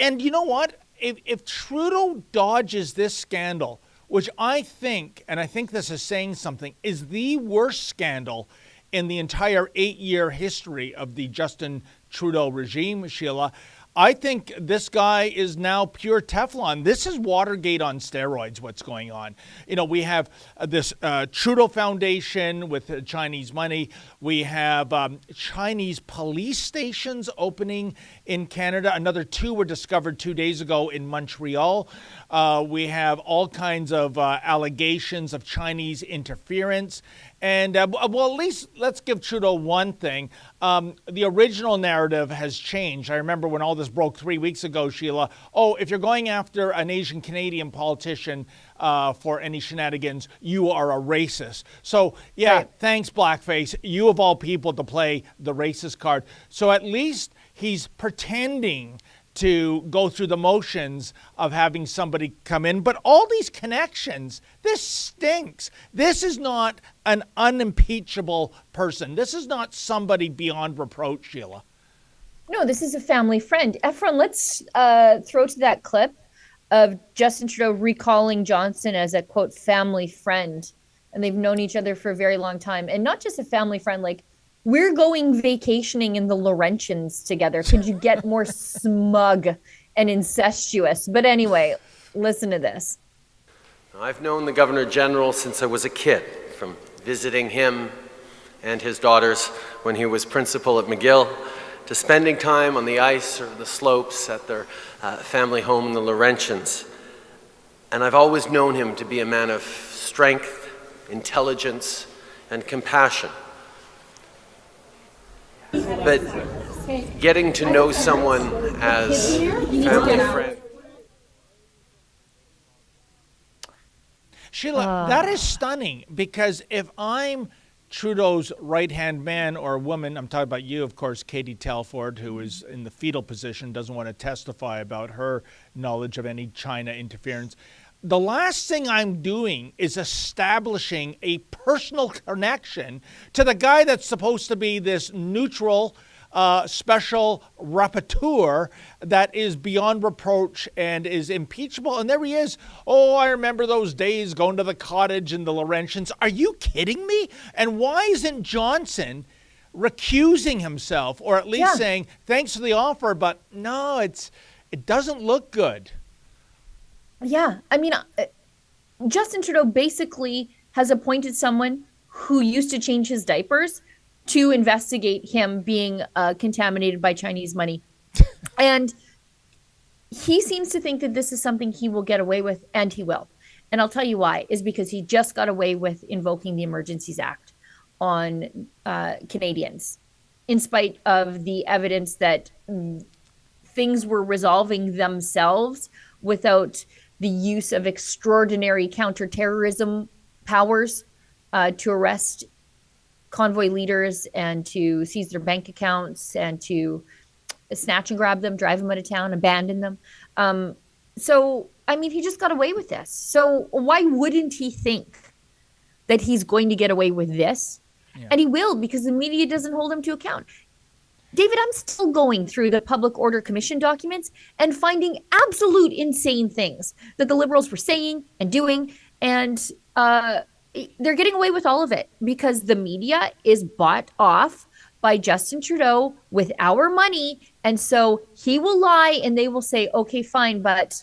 and you know what? If Trudeau dodges this scandal, which I think this is saying something, is the worst scandal in the entire 8-year history of the Justin Trudeau regime, Sheila, I think this guy is now pure Teflon. This is Watergate on steroids, what's going on. We have this Trudeau Foundation with Chinese money. We have Chinese police stations opening in Canada. Another 2 were discovered 2 days ago in Montreal. We have all kinds of allegations of Chinese interference. And, at least let's give Trudeau one thing. The original narrative has changed. I remember when all this broke 3 weeks ago, Sheila, if you're going after an Asian Canadian politician for any shenanigans, you are a racist. So, Thanks, Blackface. You of all people to play the racist card. So at least he's pretending to go through the motions of having somebody come in. But all these connections, this stinks. This is not an unimpeachable person. This is not somebody beyond reproach, Sheila. No, this is a family friend. Efren, let's throw to that clip of Justin Trudeau recalling Johnston as a, quote, family friend. And they've known each other for a very long time. And not just a family friend, like, we're going vacationing in the Laurentians together. Could you get more smug and incestuous? But anyway, listen to this. I've known the Governor General since I was a kid, from visiting him and his daughters when he was principal at McGill, to spending time on the ice or the slopes at their family home in the Laurentians. And I've always known him to be a man of strength, intelligence, and compassion. But getting to know someone as family friend. Sheila, that is stunning, because if I'm Trudeau's right-hand man or woman, I'm talking about you, of course, Katie Telford, who is in the fetal position, doesn't want to testify about her knowledge of any China interference. The last thing I'm doing is establishing a personal connection to the guy that's supposed to be this neutral, special rapporteur that is beyond reproach and is impeachable. And there he is. Oh, I remember those days going to the cottage in the Laurentians. Are you kidding me? And why isn't Johnson recusing himself, or at least saying, thanks for the offer, but no, it doesn't look good? Yeah. I mean, Justin Trudeau basically has appointed someone who used to change his diapers to investigate him being contaminated by Chinese money. And he seems to think that this is something he will get away with, and he will. And I'll tell you why, is because he just got away with invoking the Emergencies Act on Canadians, in spite of the evidence that things were resolving themselves without the use of extraordinary counterterrorism powers to arrest convoy leaders and to seize their bank accounts and to snatch and grab them, drive them out of town, abandon them. So, I mean, he just got away with this. So why wouldn't he think that he's going to get away with this? Yeah. And he will, because the media doesn't hold him to account. David, I'm still going through the Public Order Commission documents and finding absolute insane things that the Liberals were saying and doing. And they're getting away with all of it because the media is bought off by Justin Trudeau with our money. And so he will lie and they will say, okay, fine, but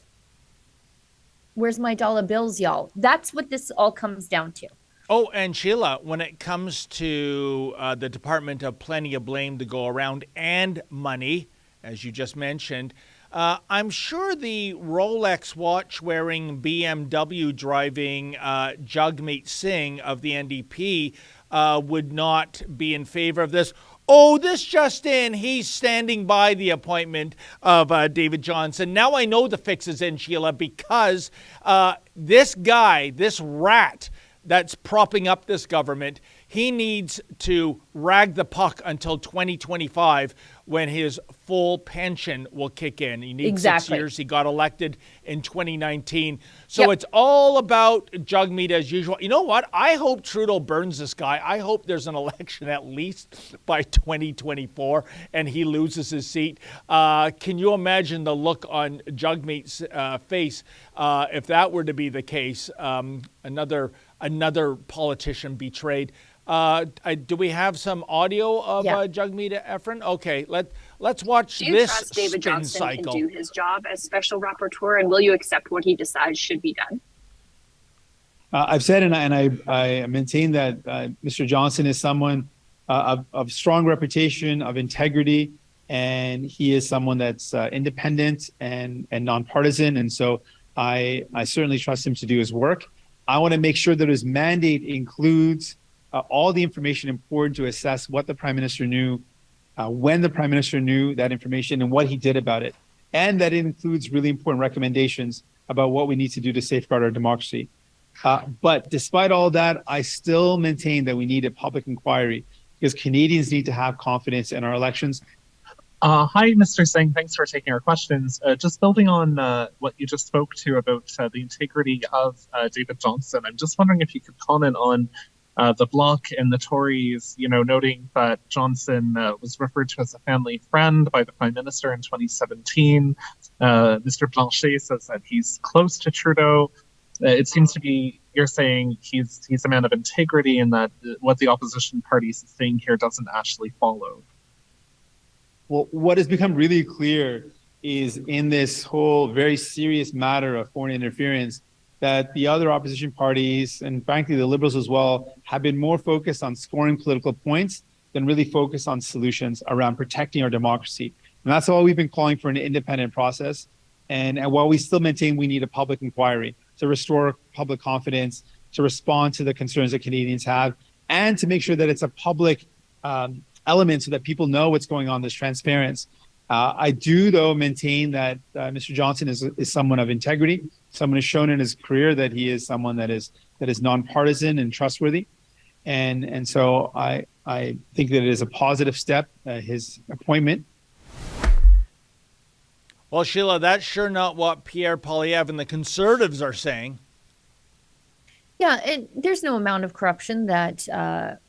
where's my dollar bills, y'all? That's what this all comes down to. Oh, and Sheila, when it comes to the Department of Plenty of Blame to go around and money, as you just mentioned, I'm sure the Rolex watch-wearing, BMW driving Jagmeet Singh of the NDP would not be in favor of this. Oh, this just in, he's standing by the appointment of David Johnston. Now I know the fix is in, Sheila, because this guy, this rat that's propping up this government, he needs to rag the puck until 2025 when his full pension will kick in. He needs 6 years. He got elected in 2019. So It's all about Jagmeet as usual. You know what? I hope Trudeau burns this guy. I hope there's an election at least by 2024 and he loses his seat. Can you imagine the look on Jagmeet's face if that were to be the case? Another politician betrayed. Do we have some audio of Jagmeet Efron? Okay, let's watch this. Do you trust David Johnston cycle. Can do his job as special rapporteur, and will you accept what he decides should be done? I've said, and I maintain that Mr. Johnston is someone of strong reputation, of integrity, and he is someone that's independent and nonpartisan. And so I certainly trust him to do his work. I want to make sure that his mandate includes all the information important to assess what the Prime Minister knew, when the Prime Minister knew that information, and what he did about it. And that it includes really important recommendations about what we need to do to safeguard our democracy. But despite all that, I still maintain that we need a public inquiry because Canadians need to have confidence in our elections. Hi, Mr. Singh. Thanks for taking our questions. Just building on what you just spoke to about the integrity of David Johnston, I'm just wondering if you could comment on the Bloc and the Tories, noting that Johnston was referred to as a family friend by the Prime Minister in 2017. Mr. Blanchet says that he's close to Trudeau. It seems to be you're saying he's a man of integrity and that what the opposition parties is saying here doesn't actually follow. Well, what has become really clear is in this whole very serious matter of foreign interference that the other opposition parties, and frankly the Liberals as well, have been more focused on scoring political points than really focused on solutions around protecting our democracy. And that's why we've been calling for an independent process. And while we still maintain we need a public inquiry to restore public confidence, to respond to the concerns that Canadians have, and to make sure that it's a public element so that people know what's going on, this transparency. I do, though, maintain that Mr. Johnston is someone of integrity. Someone has shown in his career that he is someone that is nonpartisan and trustworthy, and so I think that it is a positive step, his appointment. Well, Sheila, that's sure not what Pierre Poilievre and the Conservatives are saying. Yeah, and there's no amount of corruption that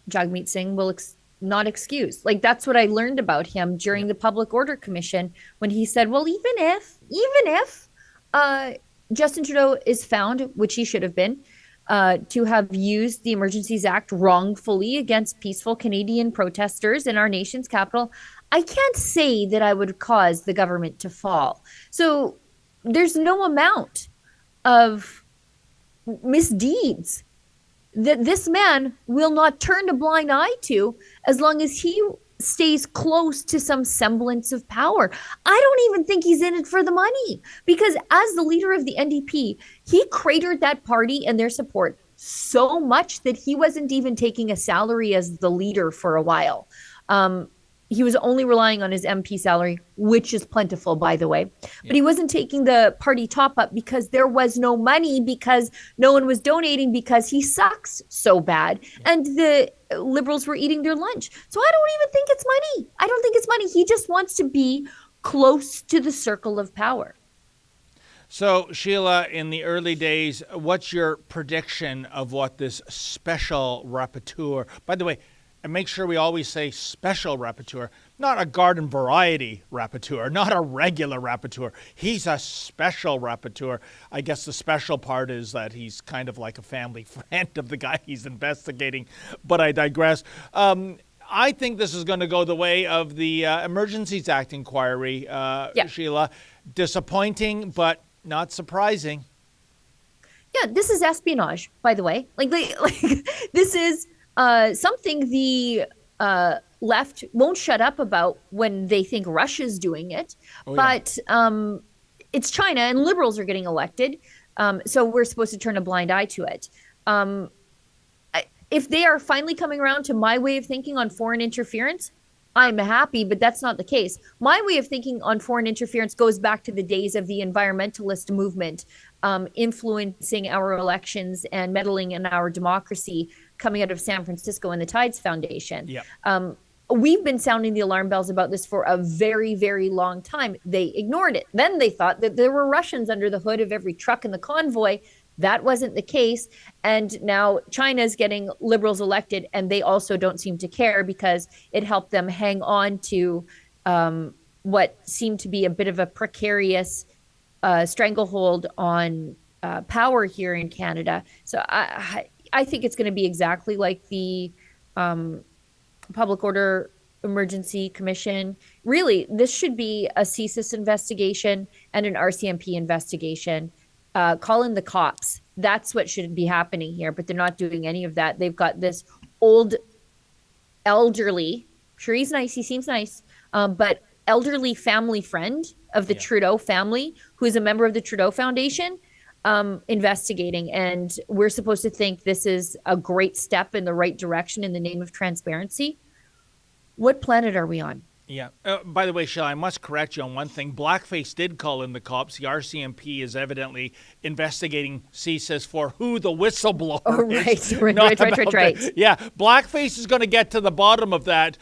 Jagmeet Singh will not excuse. Like, that's what I learned about him during the Public Order Commission when he said, well, even if Justin Trudeau is found, which he should have been, to have used the Emergencies Act wrongfully against peaceful Canadian protesters in our nation's capital, I can't say that I would cause the government to fall. So there's no amount of misdeeds that this man will not turn a blind eye to as long as he stays close to some semblance of power. I don't even think he's in it for the money, because as the leader of the NDP, he cratered that party and their support so much that he wasn't even taking a salary as the leader for a while. He was only relying on his MP salary, which is plentiful, by the way. But he wasn't taking the party top up because there was no money, because no one was donating, because he sucks so bad. And the Liberals were eating their lunch. So I don't even think it's money. I don't think it's money. He just wants to be close to the circle of power. So, Sheila, in the early days, what's your prediction of what this special rapporteur, by the way, and make sure we always say special rapporteur, not a garden variety rapporteur, not a regular rapporteur. He's a special rapporteur. I guess the special part is that he's kind of like a family friend of the guy he's investigating, but I digress. I think this is going to go the way of the Emergencies Act inquiry, Sheila. Disappointing, but not surprising. Yeah, this is espionage, by the way. Like this is something the left won't shut up about when they think Russia's doing it. But it's China, and Liberals are getting elected. So we're supposed to turn a blind eye to it. If they are finally coming around to my way of thinking on foreign interference, I'm happy, but that's not the case. My way of thinking on foreign interference goes back to the days of the environmentalist movement, influencing our elections and meddling in our democracy, coming out of San Francisco and the Tides Foundation. Yep. We've been sounding the alarm bells about this for a very, very long time. They ignored it. Then they thought that there were Russians under the hood of every truck in the convoy. That wasn't the case. And now China's getting Liberals elected, and they also don't seem to care because it helped them hang on to what seemed to be a bit of a precarious stranglehold on power here in Canada. So I think it's going to be exactly like the Public Order Emergency Commission. Really, this should be a CSIS investigation and an RCMP investigation. Call in the cops. That's what should be happening here, but they're not doing any of that. They've got this old, elderly, sure he's nice, he seems nice, but elderly family friend of the Trudeau family, who is a member of the Trudeau Foundation, investigating. And we're supposed to think this is a great step in the right direction in the name of transparency. What planet are we on? Yeah. By the way, Sheila, I must correct you on one thing. Blackface did call in the cops. The RCMP is evidently investigating CSIS for who the whistleblower is. Right. Yeah, Blackface is going to get to the bottom of that,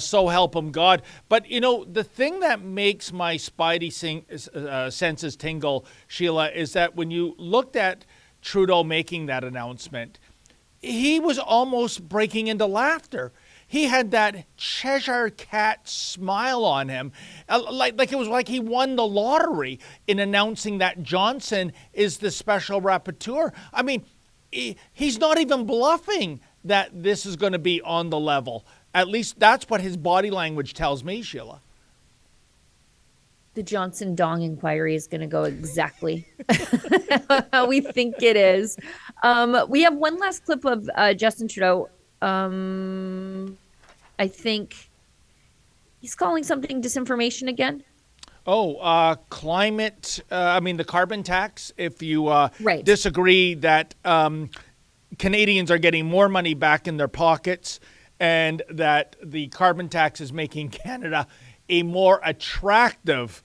so help him God. But, you know, the thing that makes my spidey senses tingle, Sheila, is that when you looked at Trudeau making that announcement, he was almost breaking into laughter. He had that Cheshire cat smile on him, like it was like he won the lottery in announcing that Johnson is the special rapporteur. I mean, he's not even bluffing that this is going to be on the level. At least that's what his body language tells me, Sheila. The Johnson Dong inquiry is going to go exactly how we think it is. We have one last clip of Justin Trudeau. I think he's calling something disinformation again. Climate, the carbon tax. If you disagree that Canadians are getting more money back in their pockets and that the carbon tax is making Canada a more attractive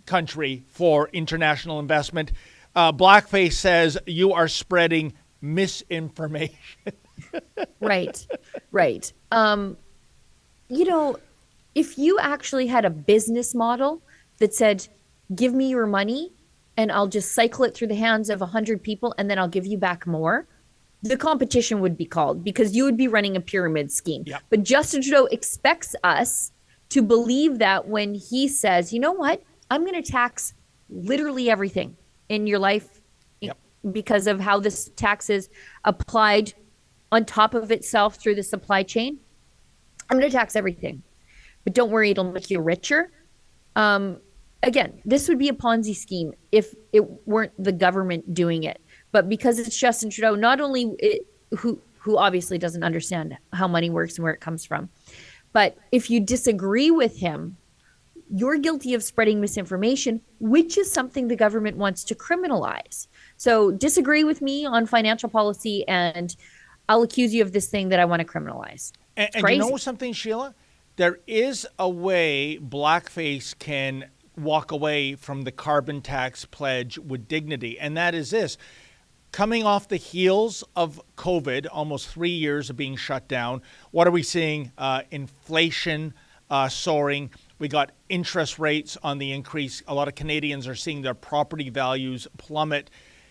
country for international investment, Blackface says you are spreading misinformation. Right. You know, if you actually had a business model that said, give me your money and I'll just cycle it through the hands of 100 people and then I'll give you back more, the competition would be called because you would be running a pyramid scheme. Yep. But Justin Trudeau expects us to believe that when he says, you know what, I'm going to tax literally everything in your life because of how this tax is applied on top of itself through the supply chain. I'm going to tax everything, but don't worry, it'll make you richer. And again, this would be a Ponzi scheme if it weren't the government doing it. But because it's Justin Trudeau, not only who obviously doesn't understand how money works and where it comes from, but if you disagree with him, you're guilty of spreading misinformation, which is something the government wants to criminalize. So disagree with me on financial policy and I'll accuse you of this thing that I want to criminalize. And you know something, Sheila? There is a way blackface can walk away from the carbon tax pledge with dignity, and that is this. Coming off the heels of COVID, almost 3 years of being shut down, what are we seeing? Inflation soaring. We got interest rates on the increase. A lot of Canadians are seeing their property values plummet.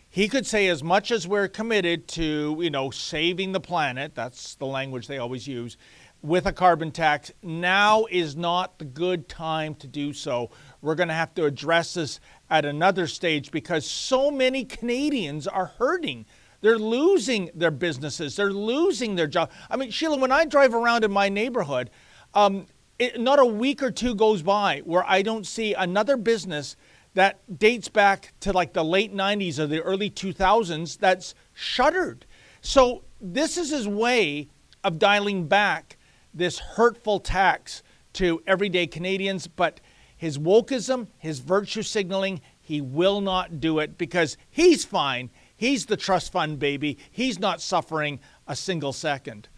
He could say, as much as we're committed to, saving the planet, that's the language they always use, with a carbon tax, now is not the good time to do so. We're going to have to address this at another stage because so many Canadians are hurting. They're losing their businesses. They're losing their job. I mean, Sheila, when I drive around in my neighborhood, not a week or two goes by where I don't see another business that dates back to like the late 90s or the early 2000s that's shuttered. So this is his way of dialing back this hurtful tax to everyday Canadians, but his wokeism, his virtue signaling, he will not do it because he's fine. He's the trust fund baby. He's not suffering a single second.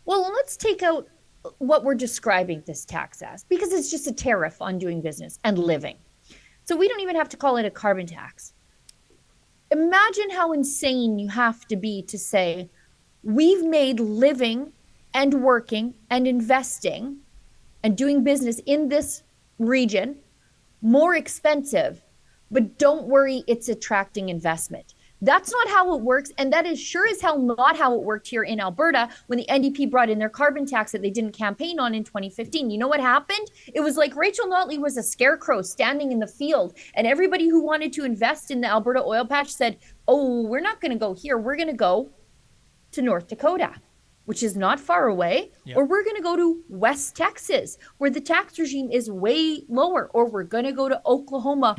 Well, let's take out what we're describing this tax as, because it's just a tariff on doing business and living. So we don't even have to call it a carbon tax. Imagine how insane you have to be to say, we've made living and working and investing and doing business in this region more expensive, but don't worry, it's attracting investment. That's not how it works. And that is sure as hell not how it worked here in Alberta when the NDP brought in their carbon tax that they didn't campaign on in 2015. You know what happened? It was like Rachel Notley was a scarecrow standing in the field, and everybody who wanted to invest in the Alberta oil patch said, oh, we're not going to go here. We're going to go to North Dakota, which is not far away, or we're going to go to West Texas, where the tax regime is way lower, or we're going to go to Oklahoma,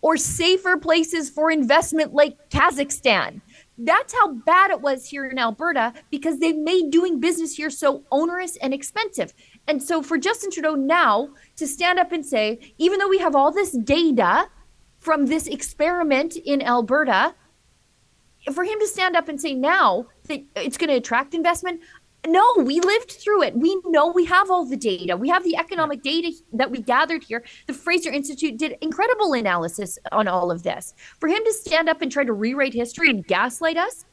or safer places for investment like Kazakhstan. That's how bad it was here in Alberta because they've made doing business here so onerous and expensive. And so for Justin Trudeau now to stand up and say, even though we have all this data from this experiment in Alberta, for him to stand up and say now that it's going to attract investment, no, we lived through it. We know we have all the data. We have the economic data that we gathered here. The Fraser Institute did incredible analysis on all of this. For him to stand up and try to rewrite history and gaslight us,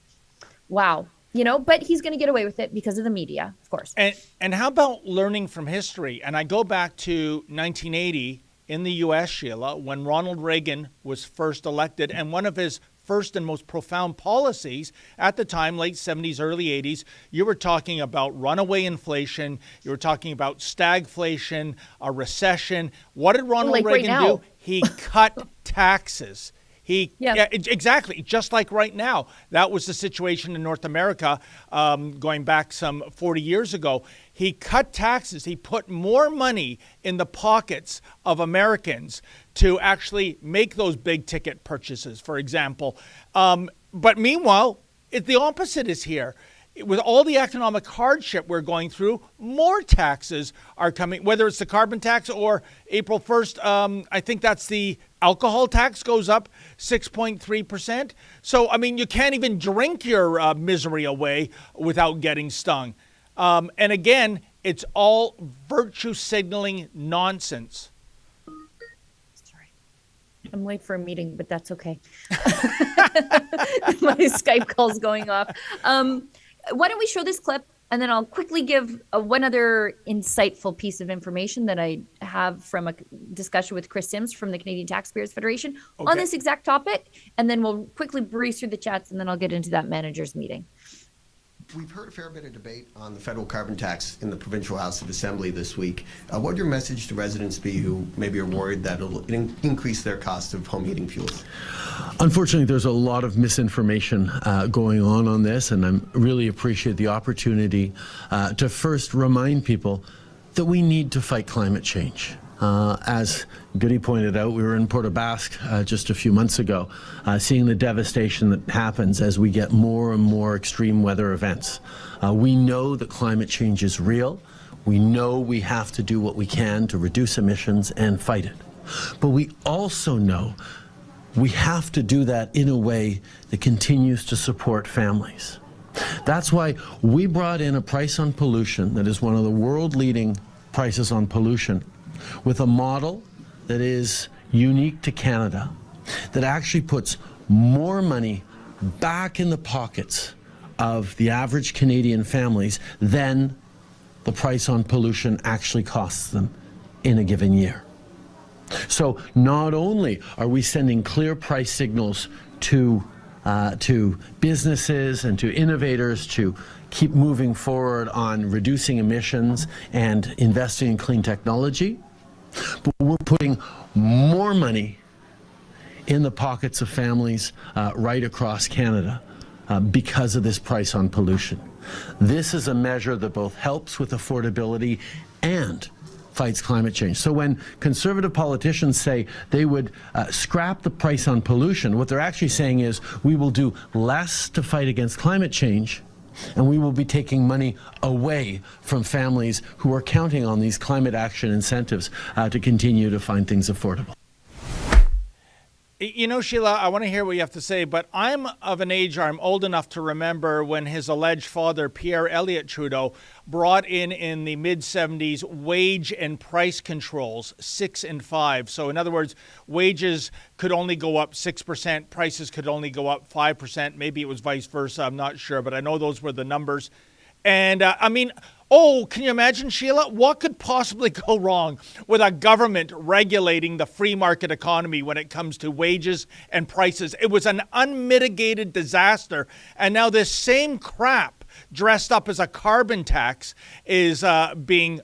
wow. But he's going to get away with it because of the media, of course. And how about learning from history? And I go back to 1980 in the U.S., Sheila, when Ronald Reagan was first elected, and one of his first and most profound policies at the time, late 70s, early 80s, you were talking about runaway inflation. You were talking about stagflation, a recession. What did Ronald Reagan do? He cut taxes. Exactly, just like right now. That was the situation in North America going back some 40 years ago. He cut taxes. He put more money in the pockets of Americans to actually make those big ticket purchases, for example. But meanwhile, the opposite is here. With all the economic hardship we're going through, more taxes are coming, whether it's the carbon tax or April 1st, I think that's the alcohol tax goes up 6.3%. So, I mean, you can't even drink your misery away without getting stung. And again, it's all virtue signaling nonsense. Sorry, I'm late for a meeting, but that's okay. My Skype call's going off. Why don't we show this clip, and then I'll quickly give one other insightful piece of information that I have from a discussion with Chris Sims from the Canadian Taxpayers Federation on this exact topic, and then we'll quickly breeze through the chats, and then I'll get into that managers meeting. We've heard a fair bit of debate on the federal carbon tax in the Provincial House of Assembly this week. What would your message to residents be who maybe are worried that it'll increase their cost of home heating fuels? Unfortunately, there's a lot of misinformation going on this, and I really appreciate the opportunity to first remind people that we need to fight climate change. As Goody pointed out, we were in Port aux Basques just a few months ago, seeing the devastation that happens as we get more and more extreme weather events. We know that climate change is real. We know we have to do what we can to reduce emissions and fight it. But we also know we have to do that in a way that continues to support families. That's why we brought in a price on pollution that is one of the world-leading prices on pollution, with a model that is unique to Canada, that actually puts more money back in the pockets of the average Canadian families than the price on pollution actually costs them in a given year. So not only are we sending clear price signals to businesses and to innovators to keep moving forward on reducing emissions and investing in clean technology, but we're putting more money in the pockets of families right across Canada because of this price on pollution. This is a measure that both helps with affordability and fights climate change. So when Conservative politicians say they would scrap the price on pollution, what they're actually saying is we will do less to fight against climate change, and we will be taking money away from families who are counting on these climate action incentives to continue to find things affordable. You know, Sheila, I want to hear what you have to say, but I'm of an age, or I'm old enough to remember when his alleged father, Pierre Elliott Trudeau, brought in the mid-70s wage and price controls, 6 and 5. So in other words, wages could only go up 6%, prices could only go up 5%. Maybe it was vice versa, I'm not sure, but I know those were the numbers. And can you imagine, Sheila? What could possibly go wrong with a government regulating the free market economy when it comes to wages and prices? It was an unmitigated disaster. And now this same crap dressed up as a carbon tax is being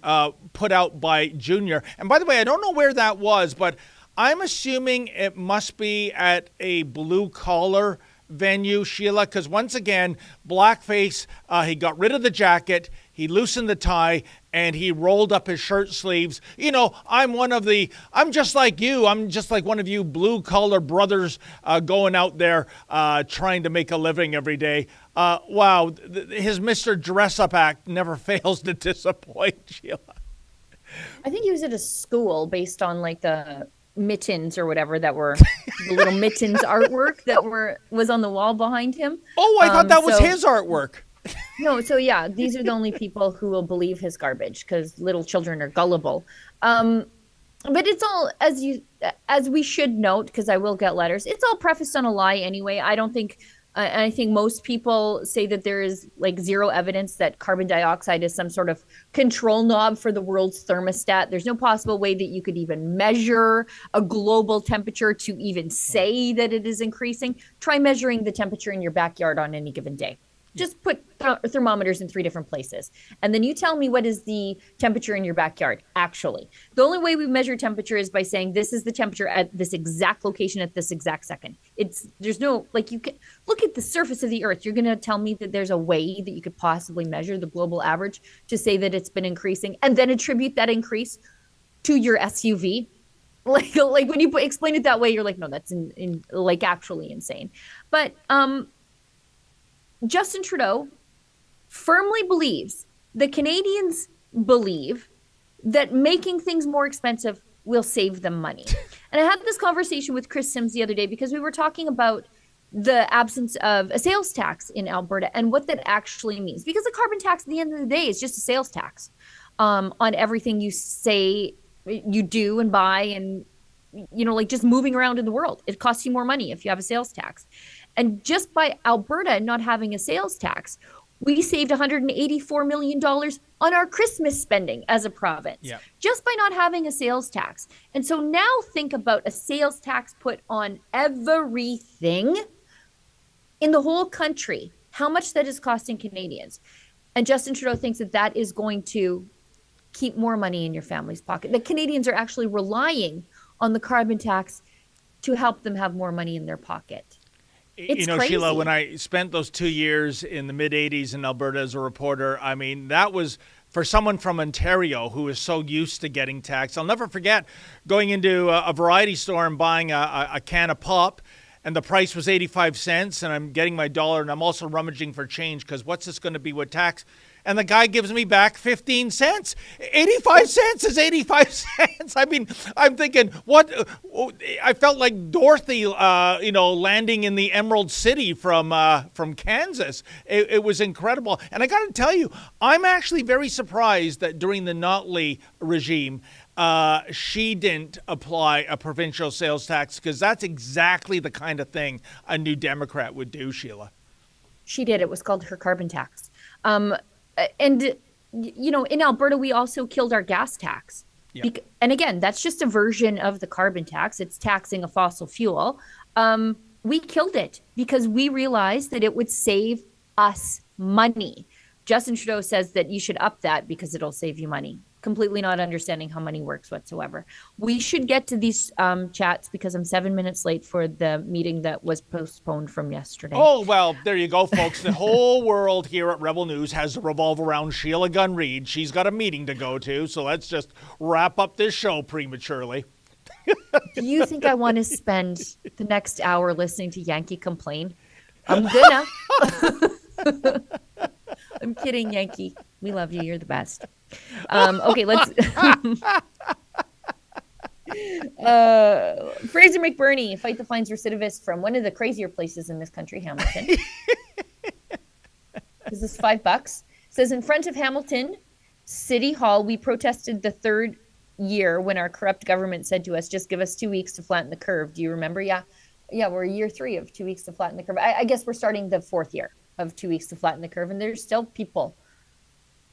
put out by Junior. And by the way, I don't know where that was, but I'm assuming it must be at a blue collar venue, Sheila, because once again, blackface, he got rid of the jacket, he loosened the tie, and he rolled up his shirt sleeves. You know, I'm just like you. I'm just like one of you blue-collar brothers going out there trying to make a living every day. Wow, his Mr. Dress-Up act never fails to disappoint, Sheila. I think he was at a school based on like the mittens or whatever that were the little mittens artwork that was on the wall behind him. Oh, I thought that was his artwork. No, so yeah, these are the only people who will believe his garbage because little children are gullible. But it's all, as we should note, because I will get letters, it's all prefaced on a lie anyway. I think most people say that there is like zero evidence that carbon dioxide is some sort of control knob for the world's thermostat. There's no possible way that you could even measure a global temperature to even say that it is increasing. Try measuring the temperature in your backyard on any given day. Just put thermometers in 3 different places. And then you tell me what is the temperature in your backyard, actually. The only way we measure temperature is by saying this is the temperature at this exact location at this exact second. There's no, like, you can look at the surface of the earth. You're going to tell me that there's a way that you could possibly measure the global average to say that it's been increasing and then attribute that increase to your SUV? Like when you explain it that way, you're like, no, that's like actually insane. But, Justin Trudeau firmly believes that Canadians believe that making things more expensive will save them money. And I had this conversation with Chris Sims the other day because we were talking about the absence of a sales tax in Alberta and what that actually means. Because the carbon tax at the end of the day is just a sales tax on everything you say you do and buy and, like just moving around in the world. It costs you more money if you have a sales tax. And just by Alberta not having a sales tax, we saved $184 million on our Christmas spending as a province, just by not having a sales tax. And so now think about a sales tax put on everything in the whole country, how much that is costing Canadians. And Justin Trudeau thinks that is going to keep more money in your family's pocket. The Canadians are actually relying on the carbon tax to help them have more money in their pocket. It's crazy. Sheila, when I spent those 2 years in the mid-'80s in Alberta as a reporter, I mean, that was for someone from Ontario who is so used to getting taxed. I'll never forget going into a variety store and buying a can of pop, and the price was 85 cents, and I'm getting my dollar, and I'm also rummaging for change because what's this going to be with tax? And the guy gives me back 15 cents. 85 cents is 85 cents. I mean, I'm thinking, what? I felt like Dorothy, landing in the Emerald City from Kansas. It was incredible. And I got to tell you, I'm actually very surprised that during the Notley regime, she didn't apply a provincial sales tax, because that's exactly the kind of thing a New Democrat would do, Sheila. She did. It was called her carbon tax. And, in Alberta, we also killed our gas tax. Yeah. And again, that's just a version of the carbon tax. It's taxing a fossil fuel. We killed it because we realized that it would save us money. Justin Trudeau says that you should up that because it'll save you money. Completely not understanding how money works whatsoever. We should get to these chats because I'm 7 minutes late for the meeting that was postponed from yesterday. Oh, well, there you go, folks. The whole world here at Rebel News has to revolve around Sheila Gunn Reid. She's got a meeting to go to, so let's just wrap up this show prematurely. Do you think I want to spend the next hour listening to Yankee complain? I'm gonna. I'm kidding, Yankee. We love you. You're the best. Okay, let's. Fraser McBurney, fight the fines recidivist from one of the crazier places in this country, Hamilton. This is $5. Says in front of Hamilton City Hall, we protested the third year when our corrupt government said to us, just give us 2 weeks to flatten the curve. Do you remember? Yeah, we're year 3 of 2 weeks to flatten the curve. I guess we're starting the 4th year of 2 weeks to flatten the curve, and there's still people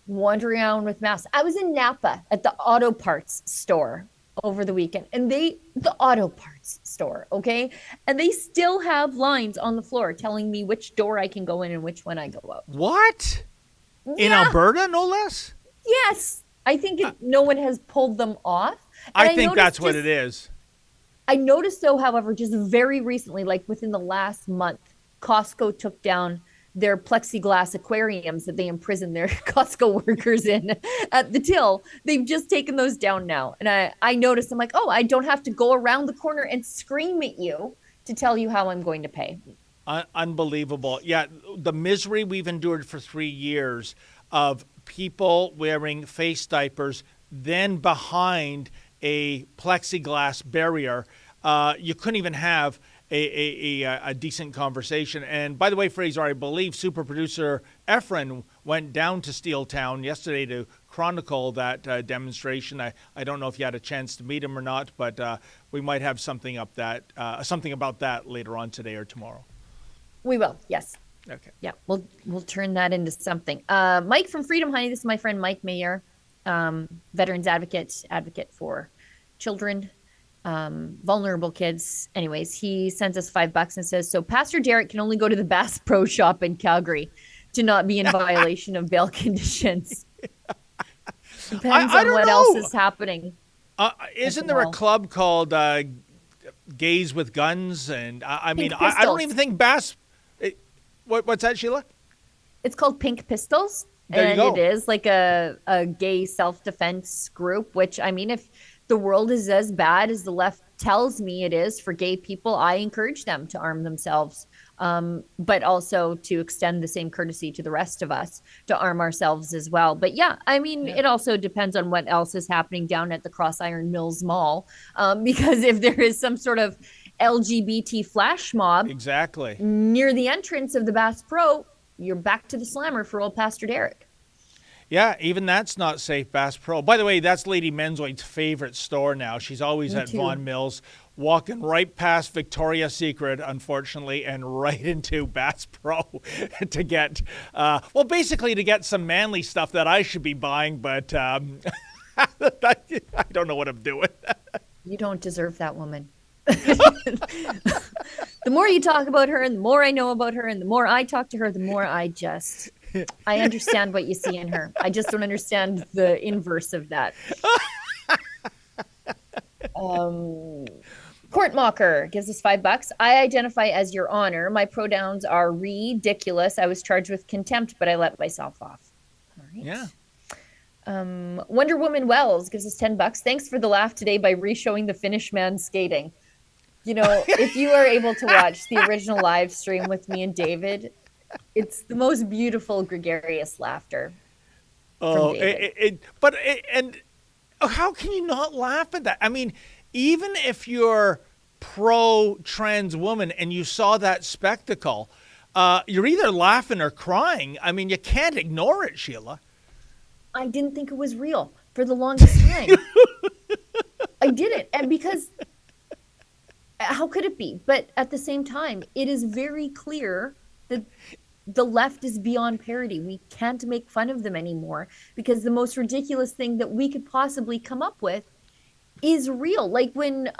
wandering around with masks. I was in Napa at the auto parts store over the weekend, and the auto parts store, okay? And they still have lines on the floor telling me which door I can go in and which one I go out. What? Yeah. In Alberta, no less? Yes. I think no one has pulled them off. I think that's what it is. I noticed, though, however, just very recently, like within the last month, Costco took down their plexiglass aquariums that they imprison their Costco workers in at the till. They've just taken those down now. And I noticed, I'm like, oh, I don't have to go around the corner and scream at you to tell you how I'm going to pay. Unbelievable. Yeah, the misery we've endured for 3 years of people wearing face diapers, then behind a plexiglass barrier, you couldn't even have a decent conversation. And by the way, Fraser, I believe super producer Efren went down to Steeltown yesterday to chronicle that demonstration. I don't know if you had a chance to meet him or not, but we might have something about that later on today or tomorrow. We will, yes. Okay. Yeah, we'll turn that into something. Mike from Freedom Honey, this is my friend Mike Mayer, veterans advocate for children, vulnerable kids. Anyways, he sends us $5 and says, so Pastor Derek can only go to the Bass Pro Shop in Calgary to not be in violation of bail conditions. Depends on what else is happening. Isn't there a club called Gays with Guns? And I mean, I don't even think Bass. What's that, Sheila? It's called Pink Pistols. There you go. It is like a gay self-defense group, which, I mean, if the world is as bad as the left tells me it is for gay people, I encourage them to arm themselves, but also to extend the same courtesy to the rest of us to arm ourselves as well. But yeah, I mean, It also depends on what else is happening down at the Cross Iron Mills Mall, because if there is some sort of LGBT flash mob exactly near the entrance of the Bass Pro, you're back to the slammer for old Pastor Derek. Yeah, even that's not safe, Bass Pro. By the way, that's Lady Menzoid's favorite store now. She's always at Vaughan Mills, walking right past Victoria's Secret, unfortunately, and right into Bass Pro to get, basically to get some manly stuff that I should be buying, but I don't know what I'm doing. You don't deserve that woman. The more you talk about her and the more I know about her and the more I talk to her, the more I understand what you see in her. I just don't understand the inverse of that. Courtmocker gives us $5. I identify as Your Honor. My pronouns are ridiculous. I was charged with contempt, but I let myself off. All right. Yeah. Wonder Woman Wells gives us $10. Thanks for the laugh today by re-showing the Finnish man skating. You know, if you are able to watch the original live stream with me and David, it's the most beautiful, gregarious laughter. Oh, and how can you not laugh at that? I mean, even if you're pro-trans woman and you saw that spectacle, you're either laughing or crying. I mean, you can't ignore it, Sheila. I didn't think it was real for the longest time. I didn't. And because how could it be? But at the same time, it is very clear that the left is beyond parody. We can't make fun of them anymore because the most ridiculous thing that we could possibly come up with is real. Like when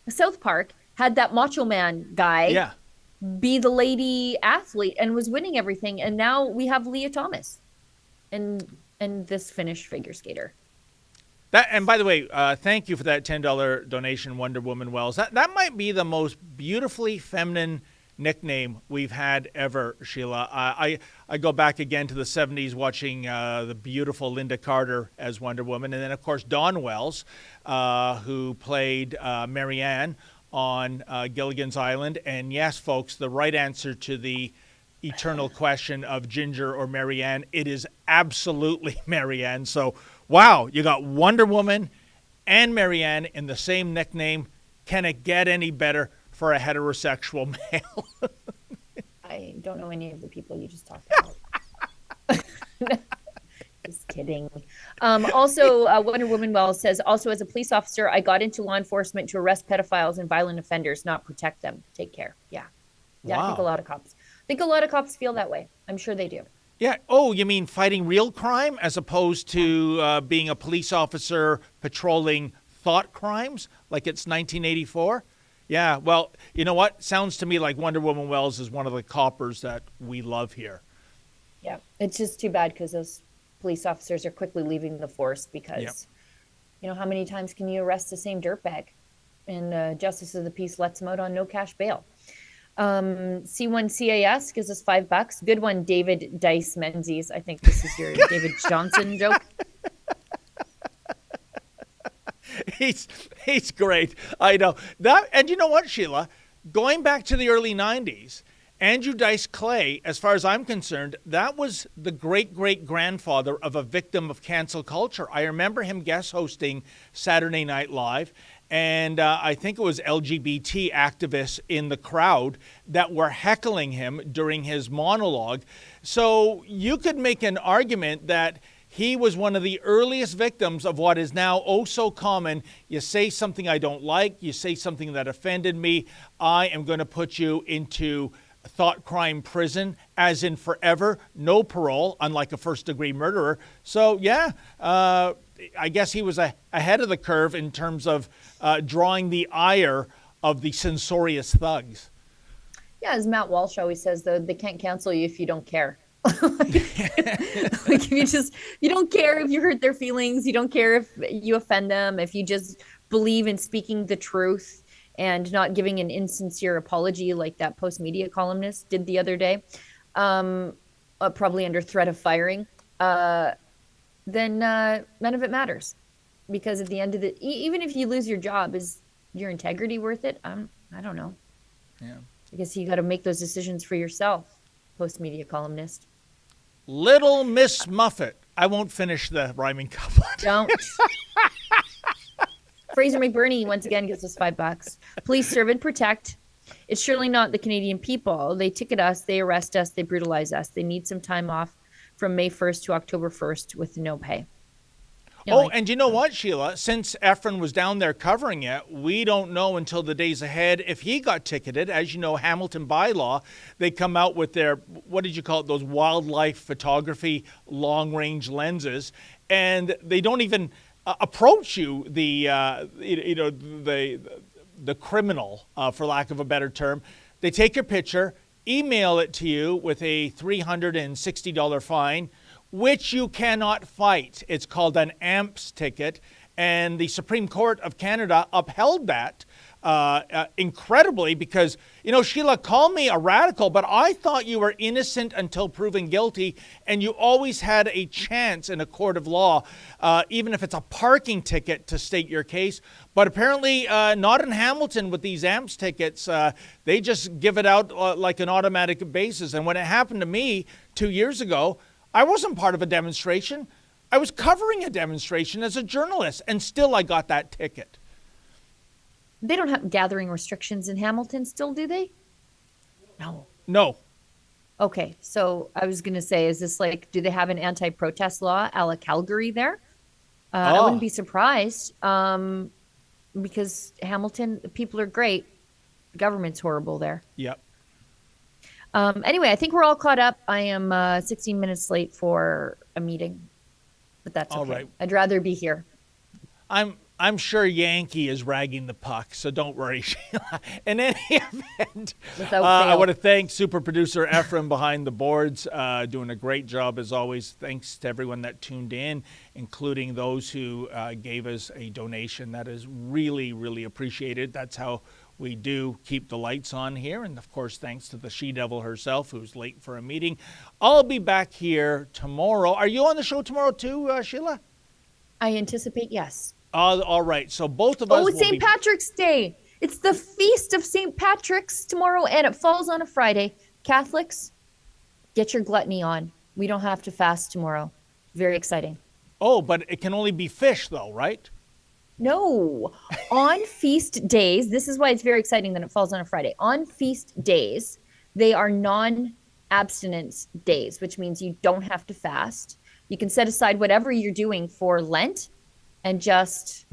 South Park had that Macho Man guy be the lady athlete and was winning everything. And now we have Leah Thomas and this Finnish figure skater. And by the way, thank you for that $10 donation, Wonder Woman Wells. That might be the most beautifully feminine nickname we've had ever, Sheila. I go back again to the 70s watching the beautiful Linda Carter as Wonder Woman. And then, of course, Dawn Wells, who played Marianne on Gilligan's Island. And yes, folks, the right answer to the eternal question of Ginger or Marianne, it is absolutely Marianne. So, wow, you got Wonder Woman and Marianne in the same nickname. Can it get any better for a heterosexual male? I don't know any of the people you just talked about. Just kidding. Also, Wonder Woman Wells says, also as a police officer, I got into law enforcement to arrest pedophiles and violent offenders, not protect them. Take care. Yeah. Yeah, wow. I think a lot of cops feel that way. I'm sure they do. Yeah. Oh, you mean fighting real crime as opposed to being a police officer patrolling thought crimes like it's 1984? Yeah. Well, you know what? Sounds to me like Wonder Woman Wells is one of the coppers that we love here. Yeah. It's just too bad because those police officers are quickly leaving the force because, you know, how many times can you arrest the same dirtbag? And Justice of the Peace lets them out on no cash bail. C1CAS gives us $5. Good one, David Dice Menzies. I think this is your David Johnson joke. He's great. I know that. And you know what, Sheila? Going back to the early 90s, Andrew Dice Clay, as far as I'm concerned, that was the great-great-grandfather of a victim of cancel culture. I remember him guest hosting Saturday Night Live. And I think it was LGBT activists in the crowd that were heckling him during his monologue. So you could make an argument that he was one of the earliest victims of what is now oh so common. You say something I don't like, you say something that offended me, I am going to put you into thought crime prison, as in forever, no parole, unlike a first-degree murderer. So, yeah, I guess he was ahead of the curve in terms of drawing the ire of the censorious thugs. Yeah, as Matt Walsh always says, though, they can't cancel you if you don't care. Like if you don't care if you hurt their feelings, you don't care if you offend them, if you just believe in speaking the truth and not giving an insincere apology like that Post-Media columnist did the other day, probably under threat of firing, then none of it matters. Because at the end of the, even if you lose your job, is your integrity worth it? I don't know. Yeah. I guess you got to make those decisions for yourself, Post-Media columnist. Little Miss Muffet. I won't finish the rhyming couplet. Don't. Fraser McBurney once again gives us $5. Police serve and protect. It's surely not the Canadian people. They ticket us, they arrest us, they brutalize us. They need some time off from May 1st to October 1st with no pay. And you know what, Sheila? Since Efren was down there covering it, we don't know until the days ahead if he got ticketed. As you know, Hamilton bylaw, they come out with their, what did you call it, those wildlife photography long-range lenses, and they don't even approach you, the criminal, for lack of a better term. They take your picture, email it to you with a $360 fine, which you cannot fight. It's called an AMPS ticket, and the Supreme Court of Canada upheld that incredibly because, Sheila, call me a radical, but I thought you were innocent until proven guilty, and you always had a chance in a court of law, even if it's a parking ticket, to state your case. But apparently not in Hamilton with these AMPS tickets. They just give it out like an automatic basis. And when it happened to me 2 years ago, I wasn't part of a demonstration. I was covering a demonstration as a journalist, and still I got that ticket. They don't have gathering restrictions in Hamilton still, do they? No. Okay, so I was going to say, is this like, do they have an anti-protest law a la Calgary there? I wouldn't be surprised because Hamilton, the people are great. The government's horrible there. Yep. Anyway, I think we're all caught up. I am 16 minutes late for a meeting, but that's okay. All right. I'd rather be here. I'm sure Yankee is ragging the puck, so don't worry, Sheila. In any event, I want to thank super producer Ephraim behind the boards, doing a great job as always. Thanks to everyone that tuned in, including those who gave us a donation. That is really, really appreciated. That's how we do keep the lights on here. And of course, thanks to the she-devil herself, who's late for a meeting. I'll be back here tomorrow. Are you on the show tomorrow too, Sheila? I anticipate yes. All right. So both of us. Oh, it's St. Patrick's Day. It's the feast of St. Patrick's tomorrow, and it falls on a Friday. Catholics, get your gluttony on. We don't have to fast tomorrow. Very exciting. Oh, but it can only be fish, though, right? No. On feast days, this is why it's very exciting that it falls on a Friday. On feast days, they are non-abstinence days, which means you don't have to fast. You can set aside whatever you're doing for Lent and just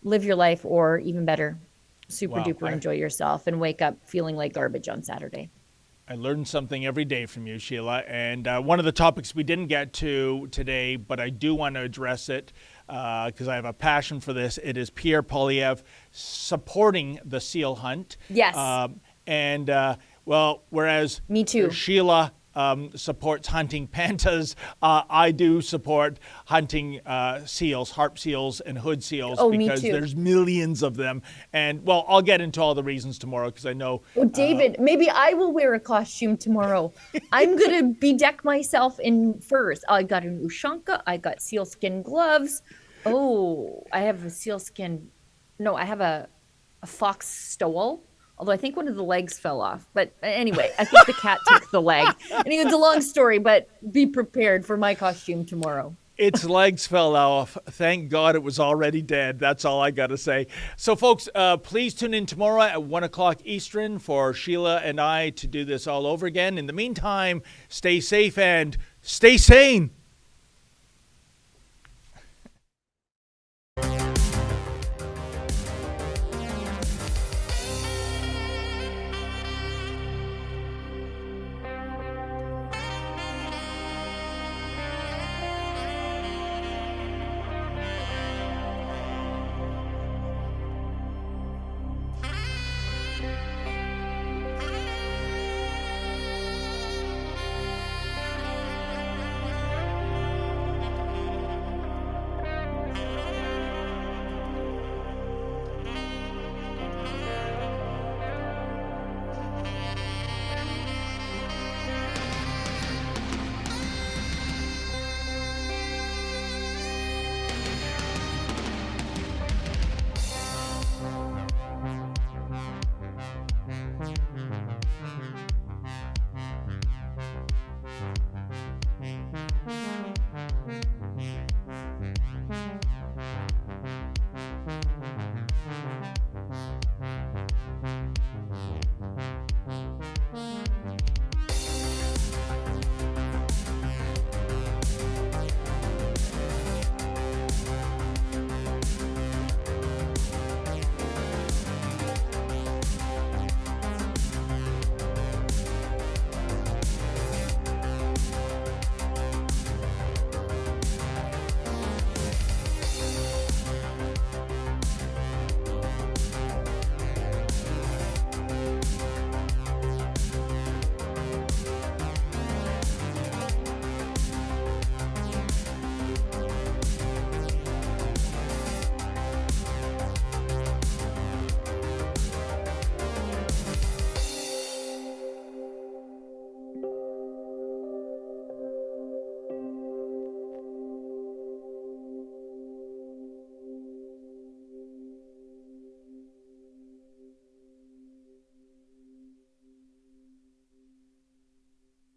live your life, or even better, super duper enjoy yourself and wake up feeling like garbage on Saturday. I learned something every day from you, Sheila. And one of the topics we didn't get to today, but I do want to address it because I have a passion for this. It is Pierre Poilievre supporting the seal hunt. Yes. Whereas me too. Sheila supports hunting pandas, I do support hunting seals, harp seals and hood seals, because there's millions of them. And well, I'll get into all the reasons tomorrow because I know. Oh, David, maybe I will wear a costume tomorrow. I'm going to bedeck myself in furs. I got an ushanka. I got sealskin gloves. Oh, I have a sealskin. No, I have a fox stole. Although I think one of the legs fell off. But anyway, I think the cat took the leg. Anyway, it's a long story, but be prepared for my costume tomorrow. Its legs fell off. Thank God it was already dead. That's all I got to say. So, folks, please tune in tomorrow at 1 o'clock Eastern for Sheila and I to do this all over again. In the meantime, stay safe and stay sane.